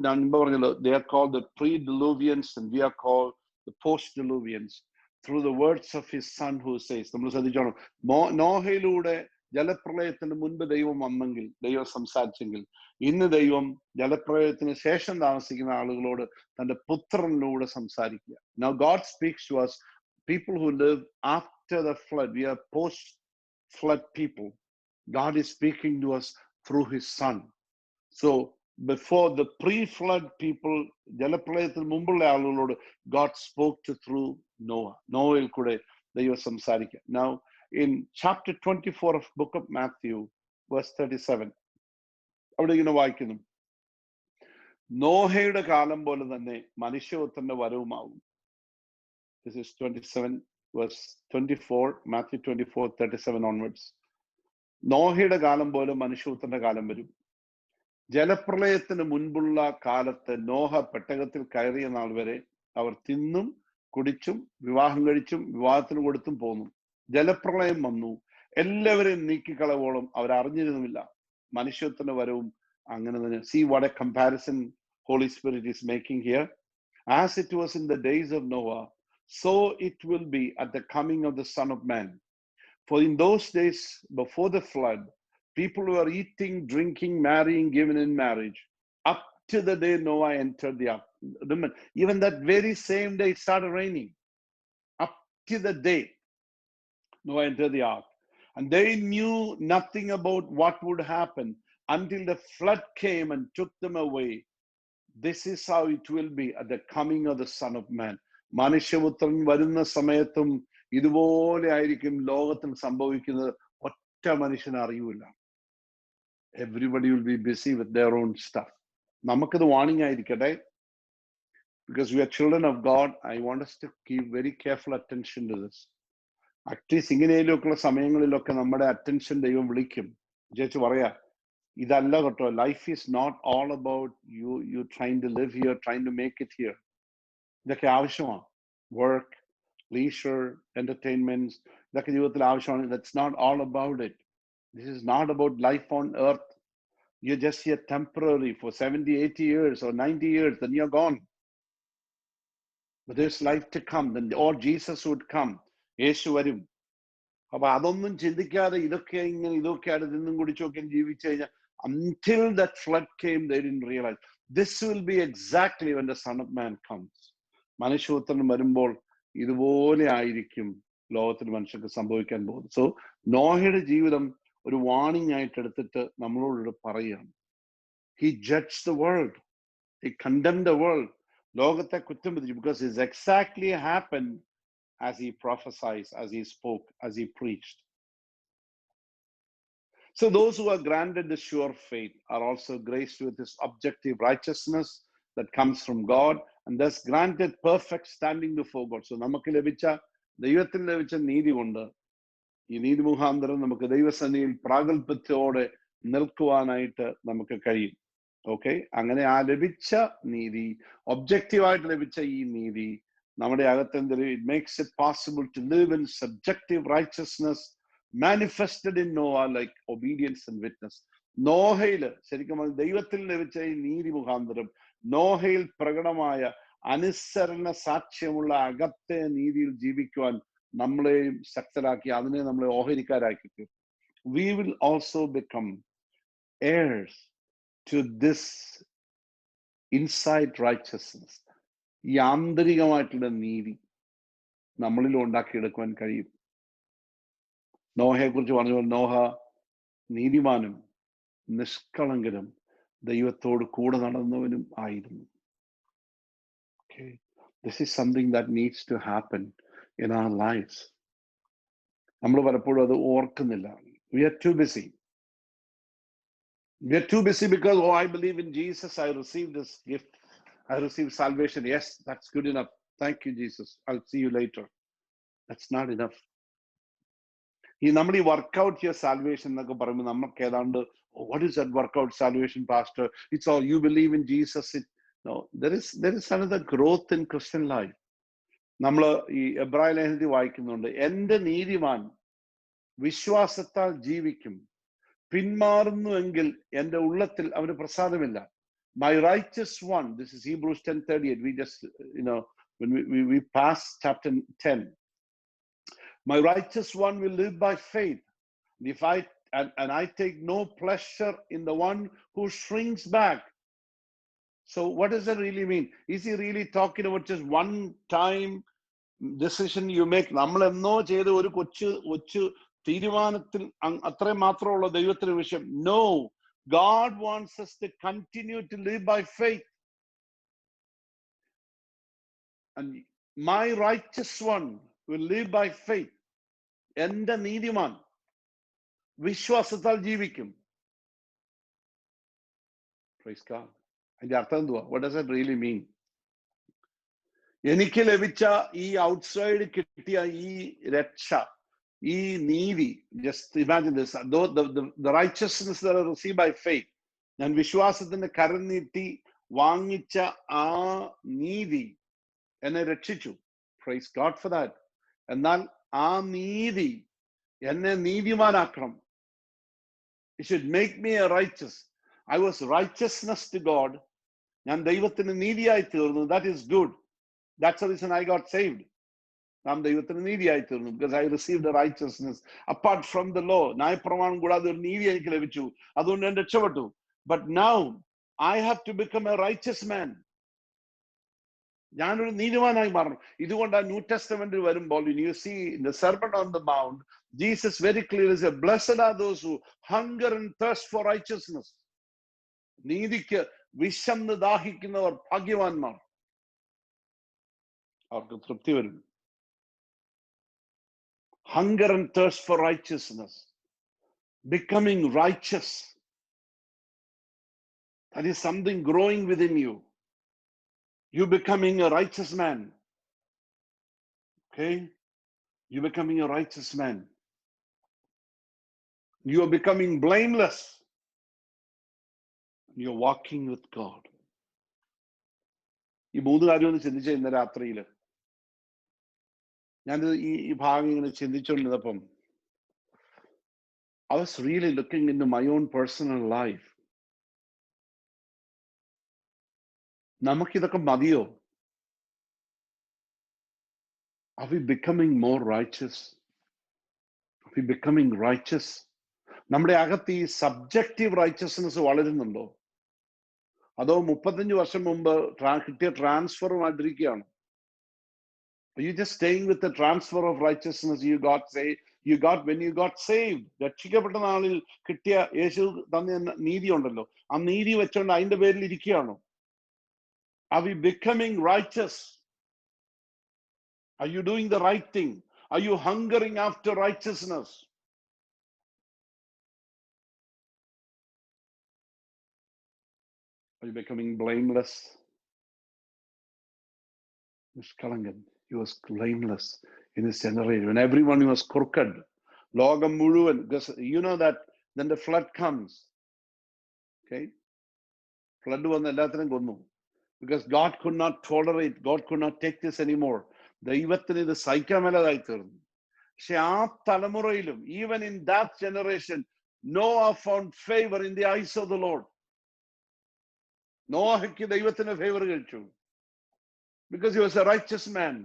ഞാൻ മുമ്പ് പറഞ്ഞല്ലോ, they are called the pre-diluvians and we are called the post-diluvians through the words of his son who says. നമ്മൾ ശ്രദ്ധിച്ചോണം, നോഹയിലൂടെ ജലപ്രളയത്തിന് മുൻപ് ദൈവം വന്നെങ്കിൽ, ദൈവം സംസാരിച്ചെങ്കിൽ, ഇന്ന് ദൈവം ജലപ്രളയത്തിന് ശേഷം താമസിക്കുന്ന ആളുകളോട് തന്റെ പുത്രനിലൂടെ സംസാരിക്കുക. Now God speaks to us, people who live after the flood. We are post-flood people. God is speaking to us through his son. So before the pre-flood people, ജലപ്രളയത്തിന് മുമ്പുള്ള ആളുകളോട് God spoke through Noah. നോഹയിൽ കൂടെ ദൈവം സംസാരിക്കുക. Now in chapter 24 of book of Matthew, verse 37, അവിടെ ഇങ്ങനെ വായിക്കുന്നു, നോഹയുടെ കാലം പോലെ തന്നെ മനുഷ്യപുത്രന്റെ വരവുമാവും. This is 27 verse 24, Matthew 24:37 onwards. നോഹയുടെ കാലം പോലെ മനുഷ്യപുത്രന്റെ കാലം വരും. ജലപ്രളയത്തിന് മുൻപുള്ള കാലത്ത് നോഹ പെട്ടകത്തിൽ കയറിയ നാൾ വരെ അവർ തിന്നും കുടിച്ചും വിവാഹം കഴിച്ചും വിവാഹത്തിന് കൊടുത്തും പോന്നു. ജലപ്രളയം വന്നു, എല്ലാവരെയും നീക്കിക്കളവോളം അവരറിഞ്ഞിരുന്നുമില്ല. മനുഷ്യത്വത്തിന്റെ വരവും അങ്ങനെ തന്നെ. See what a comparison Holy Spirit is making here. As it was in the days of Noah, so it will be at the coming of the Son of Man. For in those days before the flood, people were eating, drinking, marrying, given in marriage, up to the day Noah entered the ark. Remember, even that very same day it started raining. Up to the day Noah entered the ark. And they knew nothing about what would happen until the flood came and took them away. This is how it will be at the coming of the Son of Man. മനുഷ്യപുത്രൻ വരുന്ന സമയത്തും ഇതുപോലെ ആയിരിക്കും ലോകത്തിൽ സംഭവിക്കുന്നത്. ഒറ്റ മനുഷ്യനെ അറിയൂല. Everybody will be busy with their own stuff. നമുക്കത് വാർണിംഗ് ആയിരിക്കട്ടെ. Because we are children of God, I want us to give very careful attention to this. At least ഇങ്ങനെയൊക്കെയുള്ള സമയങ്ങളിലൊക്കെ നമ്മുടെ അറ്റൻഷൻ ദൈവം വിളിക്കും. ചേച്ചി പറയാ, ഇതല്ല കേട്ടോ, life is not all about you trying to live here, trying to make it here. ഇതൊക്കെ ആവശ്യമാണ്. വർക്ക്, ലീഷർ, എന്റർടൈൻമെന്റ്സ്, ഇതൊക്കെ ജീവിതത്തിൽ ആവശ്യമാണ്. That's not all about it. This is not about life on earth. You're just here temporary for 70, 80 years or 90 years, then you're gone. But there's life to come, then or Jesus would come. യേശു വരും. അപ്പൊ അതൊന്നും ചിന്തിക്കാതെ ഇതൊക്കെ ഇതൊക്കെയാണ് തിന്നും കുടിച്ചൊക്കെ ജീവിച്ചു കഴിഞ്ഞാൽ, until that flood came, they didn't realize. This will be exactly when the Son of Man comes. മനുഷ്യപുത്രൻ വരുമ്പോൾ ഇതുപോലെ ആയിരിക്കും ലോകത്തിൽ മനുഷ്യർക്ക് സംഭവിക്കാൻ പോകുന്നത്. സോ നോഹയുടെ ജീവിതം ഒരു വാർണിംഗ് ആയിട്ട് എടുത്തിട്ട് നമ്മളോട് പറയുകയാണ്. He judged the world. He condemned the world. ലോകത്തെ കുറ്റം വിധിച്ചു. Because it's exactly happened as he prophesied, as he spoke, as he preached. So those who are granted the sure faith are also graced with this objective righteousness that comes from God, and thus granted perfect standing before God. So നമുക്ക് ലഭിച്ച, ദൈവത്തിൽ ലഭിച്ച നീതി കൊണ്ട്, ഈ നീതി മുഖാന്തരം നമുക്ക് ദൈവസന്നിധിയിൽ പ്രാഗൽഭ്യത്തോടെ നിൽക്കുവാനായിട്ട് നമുക്ക് കഴിയും. ഓക്കെ, അങ്ങനെ ആ ലഭിച്ച നീതി, ഒബ്ജക്റ്റീവായിട്ട് ലഭിച്ച ഈ നീതി നമ്മുടെ അകത്തെന്തൊരു, it makes it possible to live in subjective righteousness manifested in Noah like obedience and witness. നോഹയില് ശരിക്കും ദൈവത്തിൽ ലഭിച്ച ഈ നീതി മുഖാന്തരം നോഹയിൽ പ്രകടമായ അനുസരണ സാക്ഷ്യമുള്ള അകത്തെ നീതിയിൽ ജീവിക്കുവാൻ നമ്മളെയും ശക്തരാക്കി, അതിനെ നമ്മളെ ഓഹരിക്കാരാക്കി. We will also become heirs to this inside righteousness. ഈ ആന്തരികമായിട്ടുള്ള നീതി നമ്മളിൽ ഉണ്ടാക്കിയെടുക്കുവാൻ കഴിയും. നോഹയെ കുറിച്ച് പറഞ്ഞ നോഹ നീതിമാനും നിഷ്കളങ്കനും ദൈവത്തോട് കൂടെ നടന്നവനും ആയിരുന്നു. Okay, this is something that needs to happen in our lives. നമ്മൾ പലപ്പോഴും അത് ഓർക്കുന്നില്ല. We are too busy. We are too busy because, oh, I believe in Jesus, I received this gift, I received salvation. Yes, that's good enough. Thank you, Jesus. I'll see you later. That's not enough. നമ്മൾ ഈ workout your salvation എന്നൊക്കെ പറയുമ്പോൾ നമുക്ക് ഏതാണ്ട്, what is that workout salvation, pastor? It's all you believe in Jesus. No, there is another growth in Christian life. നമ്മൾ ഈ എബ്രായ ലേഖനത്തിൽ വായിക്കുന്നുണ്ട്, എന്റെ നീതിമാൻ വിശ്വാസത്താൽ ജീവിക്കും, പിന്മാറുന്നുവെങ്കിൽ എന്റെ ഉള്ളത്തിൽ അവന് പ്രസാദമില്ല. My righteous one, this is Hebrews 10:38. We just, when we pass chapter 10. My righteous one will live by faith. If I take no pleasure in the one who shrinks back. So what does that really mean? Is he really talking about just one time decision you make? നമ്മൾ എന്നോ ചെയ്ത ഒരു കൊച്ചു തീരുമാനത്തിൽ അത്രേ മാത്രമുള്ള ദൈവത്തിന്റെ വിഷയം. No, God wants us to continue to live by faith. And my righteous one will live by faith. എന്റെ നീതിമാൻ വിശ്വാസത്താൽ ജീവിക്കും. Praise God. അതിന്റെ അർത്ഥം എന്തുവാ? What does that really mean? എനിക്ക് ലഭിച്ച ഈ ഔട്ട്സൈഡ് കിട്ടിയ ഈ രക്ഷ, ഈ നീതി, just imagine this, the righteousness that I receive by faith, ഞാൻ വിശ്വാസത്തിന്റെ കരം നീട്ടി വാങ്ങിച്ച ആ നീതി എന്നെ രക്ഷിച്ചു. Praise God for that. എന്നാൽ ആ നീതി എന്നെ നീതിമാനാക്കണം. It should make me a righteous. I was righteousness to God. ഞാൻ ദൈവത്തിന് നീതിയായി തീർന്നു. That is good. That's the reason I got saved. നാം ദൈവത്തിന് നീതിയായി തീർന്നു. Because I received a righteousness apart from the law. ന്യായപ്രമാണം കൂടാതെ ഒരു നീതി എനിക്ക് ലഭിച്ചു. അതുകൊണ്ട് ഞാൻ രക്ഷപ്പെട്ടു. But now I have to become a righteous man. ഞാനൊരു നീതിമാനായി മാറണം. ഇതുകൊണ്ട് ആ ന്യൂ ടെസ്റ്റമെന്റിൽ വരുമ്പോൾ you see in the Sermon on the Mount, Jesus very clearly said, blessed are those who hunger and thirst for righteousness. നീതിക്ക് വിശന്ന് ദാഹിക്കുന്നവർ ഭാഗ്യവാന്മാർ. അവർക്ക് തൃപ്തി വരും. Hunger and thirst for righteousness. Becoming righteous. That is something growing within you. You becoming a righteous man. Okay? You becoming a righteous man. You are becoming blameless. You're walking with God. ഈ മൂന്ന് കാര്യം ഒന്ന് ചിന്തിച്ച ഇന്ന് രാത്രിയിൽ ഞാൻ ഈ ഭാഗം ഇങ്ങനെ ചിന്തിച്ചുകൊണ്ടിരുന്നപ്പം I was really looking into my own personal life. നമുക്കിതൊക്കെ മതിയോ? Are we becoming more righteous? Are we becoming righteous? നമ്മുടെ അകത്ത് ഈ സബ്ജക്റ്റീവ് റൈച്ചസ്നെസ് വളരുന്നുണ്ടോ? അതോ 35 വർഷം മുമ്പ് കിട്ടിയ ട്രാൻസ്ഫറുമായിട്ടിരിക്കുകയാണ്? Are you just staying with the transfer of righteousness you got when you got saved? രക്ഷിക്കപ്പെട്ട നാളിൽ കിട്ടിയ യേശു തന്ന നീതി ഉണ്ടല്ലോ, ആ നീതി വെച്ചോണ്ട് അതിന്റെ പേരിൽ ഇരിക്കുകയാണോ? Are we becoming righteous? Are you doing the right thing? Are you hungering after righteousness? Are you becoming blameless? He was blameless in his generation. When everyone was crooked, logam muluvan, you know that then the flood comes. Okay? Flood vannu ellathinem konnu. Because God could not tolerate, God could not take this anymore. ദൈവത്തിന് ഇത് സഹിക്കാൻ മേലാതായി തീർന്നു. പക്ഷെ ആ തലമുറയിലും, even in that generation, Noah found favor in the eyes of the Lord. നോഹയ്ക്ക് ദൈവത്തിന് favour കഴിച്ചു. Because he was a righteous man.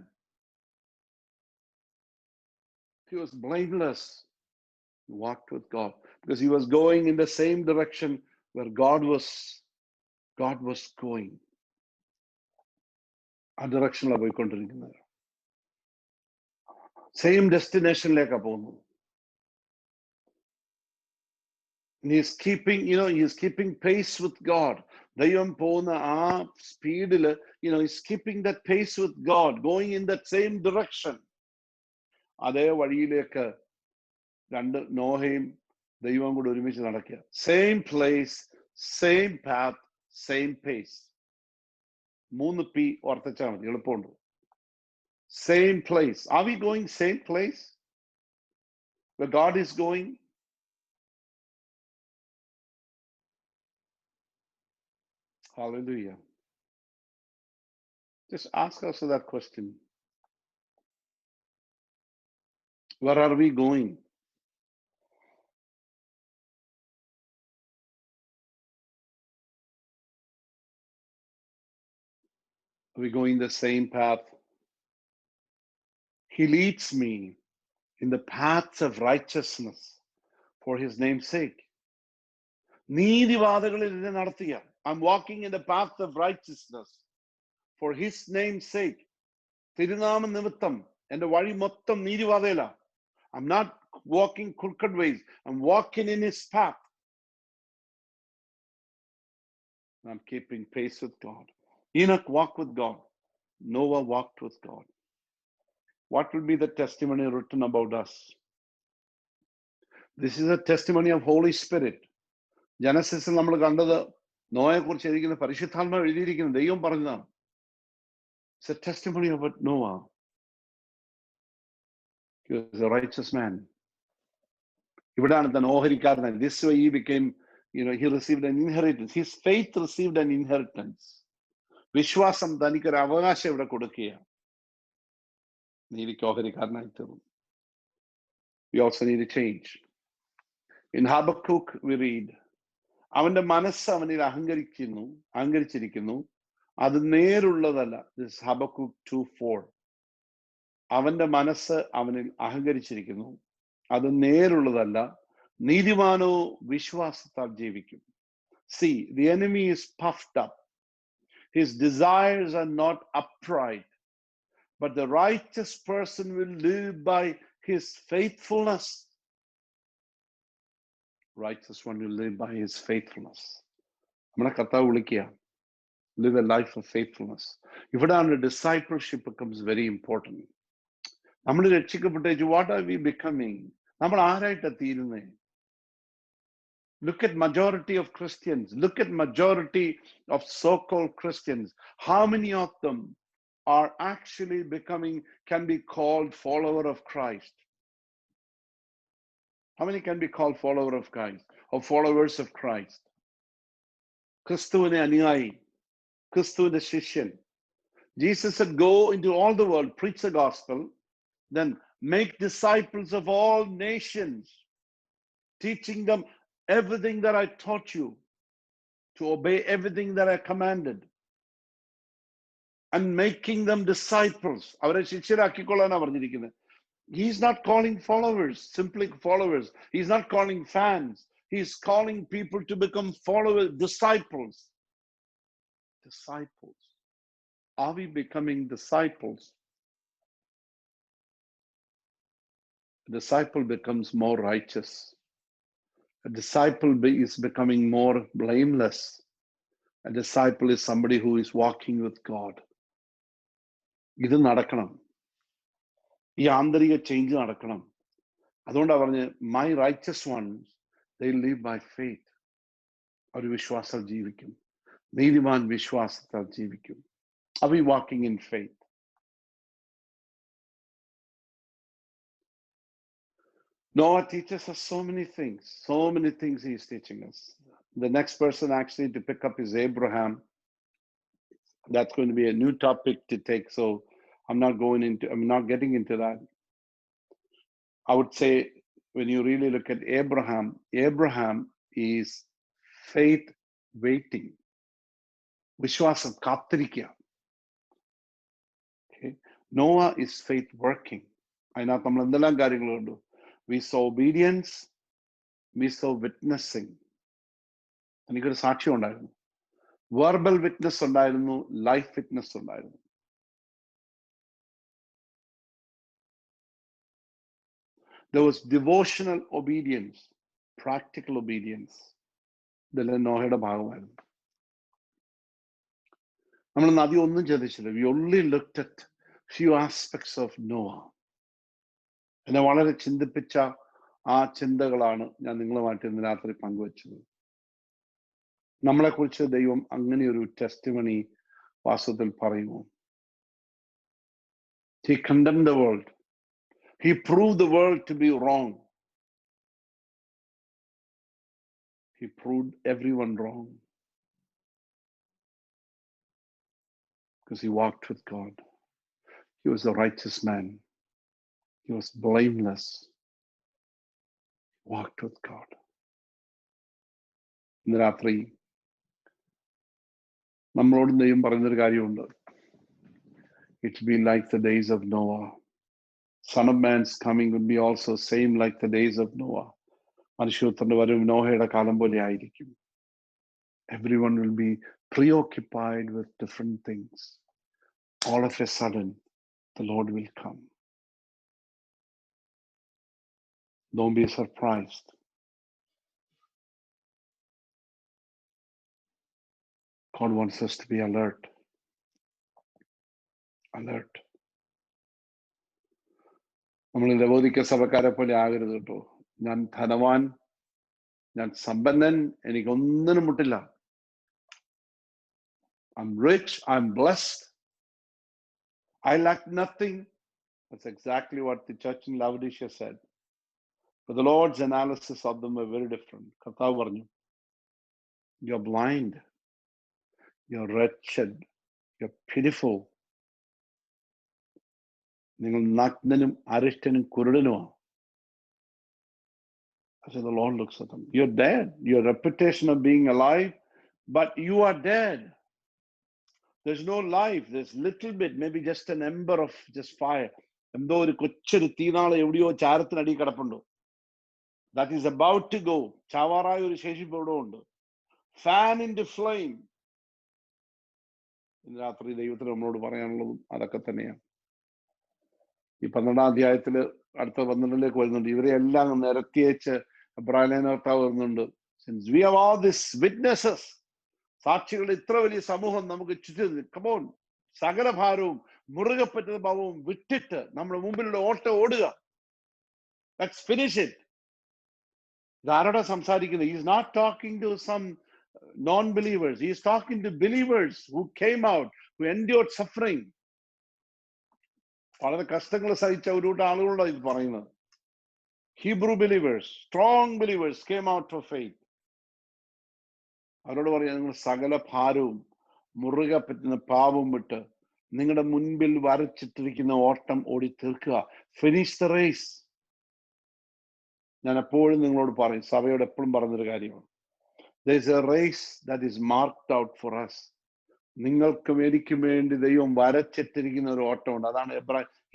He was blameless. He walked with God. Because he was going in the same direction where God was going. ആ ഡയറക്ഷനിലാണ് പോയിക്കൊണ്ടിരിക്കുന്നത്. Same ഡെസ്റ്റിനേഷനിലേക്കാണ് പോകുന്നത്. He's keeping pace with God. ദൈവം പോകുന്ന ആ സ്പീഡില്, he's keeping that pace with God, going in that same direction. അതേ വഴിയിലേക്ക് രണ്ട് നോഹയും ദൈവം കൂടെ ഒരുമിച്ച് നടക്കുക. Same place, same path, same pace. 3 P ഓർത്തിച്ചാൽ മതി, എളുപ്പമുണ്ട്. Same place. Are we going same place where God is going? Hallelujah. Just ask us that question. Where are we going? Are we going the same path? He leads me in the paths of righteousness for his name's sake. നീതിവാദകളിൽ എന്നെ നടത്തുക. I'm walking in the path of righteousness for his name's sake. തിരുനാമ നിമിത്തം എന്റെ വഴി മൊത്തം നീതിവാദയില. I'm not walking crooked ways. I'm walking in his path. I'm keeping pace with God. Enoch walked with God. Noah walked with God. What will be the testimony written about us? This is a testimony of Holy Spirit. ജനസിസിൽ നമ്മൾ കണ്ടത് നോയെ കുറിച്ച് എഴുതിയിരിക്കുന്ന പരിശുദ്ധാത്മാവ് എഴുതിയിരിക്കുന്ന ദൈവം പറഞ്ഞതാണ്. It's a testimony about Noah. He was a righteous man. ഇവിടാണ് താൻ ഓഹരിക്കാരനായി. This way he became, he received an inheritance. His faith received an inheritance. വിശ്വാസം തനിക്കൊരു അവകാശം ഇവിടെ കൊടുക്കുകയാണ്. നീതിക്ക് ഓഹരിക്കാരനായി തീർന്നു. We also need to change. In Habakkuk we read, അവന്റെ മനസ്സ് അവനിൽ അഹങ്കരിച്ചിരിക്കുന്നു, അത് നേരുള്ളതല്ല. This is Habakkuk 2:4. അവന്റെ മനസ്സ് അവനിൽ അഹങ്കരിച്ചിരിക്കുന്നു, അത് നേരുള്ളതല്ല, നീതിമാനോ വിശ്വാസത്താൽ ജീവിക്കും. See, the enemy is puffed up. His desires are not upright, but the righteous person will live by his faithfulness. Righteous one will live by his faithfulness. നമ്മളെ കർത്താവ് വിളിക്കുക, live a life of faithfulness. ഇവിടെയാണ് discipleship becomes very important. നമ്മൾ രക്ഷിക്കപ്പെട്ടു, what are we becoming? നമ്മൾ ആരായിട്ടാണ് തീരുന്നത്? Look at majority of Christians. Look at majority of so-called Christians. How many of them are actually can be called follower of Christ? How many can be called follower of Christ or followers of Christ? ക്രിസ്തുവിനെ അനുയായി, ക്രിസ്തുവിന്റെ ശിഷ്യൻ. Jesus said, go into all the world, preach the gospel, then make disciples of all nations, teaching them everything that I taught you, to obey everything that I commanded, and making them disciples. അവരെ ശിഷ്യരാക്കിക്കൊള്ളാനാണ് പറഞ്ഞിരിക്കുന്നത്. He's not calling followers, simply followers. He's not calling fans. He's calling people to become followers, disciples. Disciples. Are we becoming disciples? A disciple becomes more righteous. A disciple is becoming more blameless. A disciple is somebody who is walking with God. ഇത് നടക്കണം. ഈ ആന്തരിക change നടക്കണം. അതുകൊണ്ടാണ് പറഞ്ഞ്, my righteous ones, they live by faith. അവർ വിശ്വാസത്താൽ ജീവിക്കും. നീതിമാൻ വിശ്വാസത്താൽ ജീവിക്കും. Are we walking in faith? Noah teaches us so many things he is teaching us. The next person actually to pick up is Abraham. That's going to be a new topic to take, so I'm not getting into that. I would say, when you really look at Abraham is faith waiting. വിശ്വാസം കാത്തിരിക്കുക. Okay. Noah is faith working. അതിനകത്ത് നമ്മൾ എന്തെല്ലാം കാര്യങ്ങളുണ്ട്? We saw obedience, we saw witnessing. എനിക്കൊരു സാക്ഷ്യം ഉണ്ടായിരുന്നു. Verbal witness ഉണ്ടായിരുന്നു, ലൈഫ് വിറ്റ്നസ് ഉണ്ടായിരുന്നു. There was devotional obedience, practical obedience. ഇതെല്ലാം നോഹയുടെ ഭാഗമായിരുന്നു. നമ്മൾ നദി ഒന്നും ചിന്തിച്ചില്ല. We only looked at few aspects of Noah. എന്നെ വളരെ ചിന്തിപ്പിച്ച ആ ചിന്തകളാണ് ഞാൻ നിങ്ങളുമായിട്ട് ഇന്ന് രാത്രി പങ്കുവച്ചത്. നമ്മളെക്കുറിച്ച് ദൈവം അങ്ങനെ ഒരു ടെസ്റ്റിമണി വാസ്തവത്തിൽ പറയുമോ? He condemned the world. He proved the world to be wrong. He proved everyone wrong. Because he walked with God. He was a righteous man. He was blameless. He walked with God. ഇന്ന് രാത്രി നമ്മളോട് ദൈവം പറയുന്നൊരു കാര്യമുണ്ട്. It will be like the days of Noah. Son of Man's coming will be also same like the days of Noah. മനുഷ്യപുത്രന്റെ വരവ് നോഹയുടെ കാലം പോലെ ആയിരിക്കും. Everyone will be preoccupied with different things. All of a sudden, the Lord will come. Don't be surprised. God wants us to be alert. Alert. നമ്മൾ ലവോദിക്ക സഭക്കാരെ പോലെ ആകരുത് കേട്ടോ. ഞാൻ ധനവാൻ, ഞാൻ സമ്പന്നൻ, എനിക്കൊന്നിനും മുട്ടില്ല. I'm rich, I'm blessed, I lack nothing. That's exactly what the church in Laodicea said. But the Lord's analysis of them were very different. കർത്താവ് പറഞ്ഞു, you're blind, you're wretched, you're pitiful. നിങ്ങൾ നഗ്നനും അരിഷ്ടനും കുരുടനുമാണ്. So the Lord looks at them. You're dead. Your reputation of being alive, but you are dead. There's no life. There's little bit, maybe just an ember of just fire. എന്തോ ഒരു കൊച്ചൊരു തീനാള് എവിടെയോ ചാരത്തിനടി കിടപ്പുണ്ടോ. That is about to go. ചാവാറായ ഒരു ശേഷിപ്പ് എവിടെ ഉണ്ട്. Fan into flame. ഇന്ന് രാത്രി ദൈവത്തിന് നമ്മളോട് പറയാനുള്ളതും അതൊക്കെ തന്നെയാണ്. ഈ 12-ാം അധ്യായത്തില് അടുത്ത 12-ലേക്ക് വരുന്നുണ്ട്. ഇവരെ എല്ലാം നിരത്തിയേച്ച് എബ്രായലേഖനകർത്താവ് വരുന്നുണ്ട്. Since we have all these witnesses, സാക്ഷികളുടെ ഇത്ര വലിയ സമൂഹം നമുക്ക് ചുറ്റും, come on, സകല ഭാരവും മുറുകെ പറ്റുന്ന ഭാവവും വിട്ടിട്ട് നമ്മുടെ മുമ്പിലുള്ള ഓട്ടം ഓടുക. Let's finish it. ഇതാരോടാ സംസാരിക്കുന്നത്? He is not talking to some non-believers. He is talking to believers who came out, who endured suffering. വളരെ കഷ്ടങ്ങൾ സഹിച്ച ഒരു കൂട്ടം ആളുകളോടാണ് ഇത് പറയുന്നത്. Hebrew believers, strong believers came out for faith. അവരോട് പറയാം, നിങ്ങൾ സകല ഭാരവും മുറുകെ പറ്റുന്ന പാപം വിട്ട് നിങ്ങളുടെ മുൻപിൽ വരച്ചിട്ടിരിക്കുന്ന ഓട്ടം ഓടി തീർക്കുക. Finish the race. ഞാൻ എപ്പോഴും നിങ്ങളോട് പറയും, സഭയോട് എപ്പോഴും പറഞ്ഞൊരു കാര്യമാണ്. There is a race that is marked out for us. നിങ്ങൾക്കും എനിക്കും വേണ്ടി ദൈവം വരച്ചിട്ടിരിക്കുന്ന ഒരു ഓട്ടമുണ്ട്. അതാണ്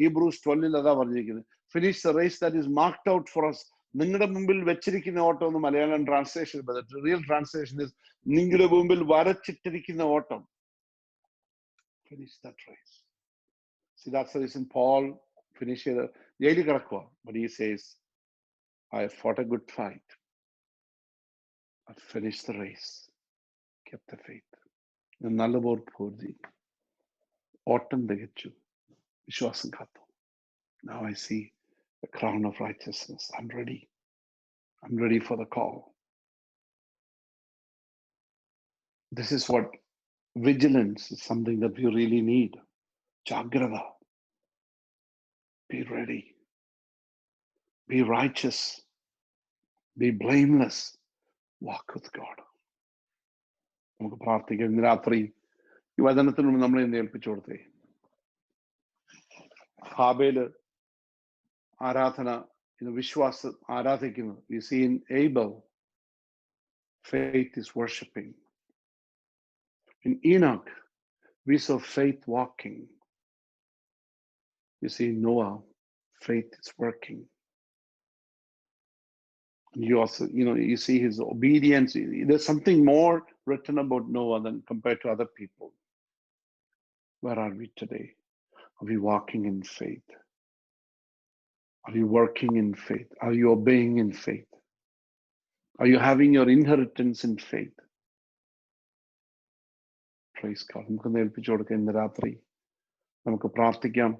ഹീബ്രൂസ് 12 അതാ പറഞ്ഞിരിക്കുന്നത്. Finish the race that is marked out for us. നിങ്ങളുടെ മുമ്പിൽ വെച്ചിരിക്കുന്ന ഓട്ടം എന്ന് Malayalam translation, real translation is നിങ്ങളുടെ മുമ്പിൽ വരച്ചിട്ടിരിക്കുന്ന ഓട്ടം. Finish that race. See, that's the reason Paul finish ചെയ്ത് ജയിലിൽ കിടക്കുക. But he says, I have fought a good fight. I've finished the race. Kept the faith. നല്ലപോലെ പൊരുതി ഓട്ടം തികച്ചു, വിശ്വാസം കാത്തു. Now I see the crown of righteousness. I'm ready. I'm ready for the call. This is what vigilance is, something that we really need. Jagrava. Be ready. Be righteous. Be blameless. Walk with God. നമുക്ക് പ്രാർത്ഥിക്കാം. ഇന്ന് രാത്രി ഈ വചനത്തിനു നമ്മളെ ഇന്ന് ഏൽപ്പിച്ചു കൊടുത്തേ. ഹാബേല് ആരാധന, ഇന്ന് വിശ്വാസം ആരാധിക്കുന്നു. You see in Abel, faith is worshiping. In Enoch, we saw faith walking. You see in Noah, faith is working. You also, you see his obedience. There's something more written about Noah than compared to other people. Where are we today? Are we walking in faith? Are you working in faith? Are you obeying in faith? Are you having your inheritance in faith? Praise God. നമുക്ക് ഏൽപ്പിച്ചു കൊടുക്കാം. ഇന്ന് രാത്രി നമുക്ക് പ്രാർത്ഥിക്കാം.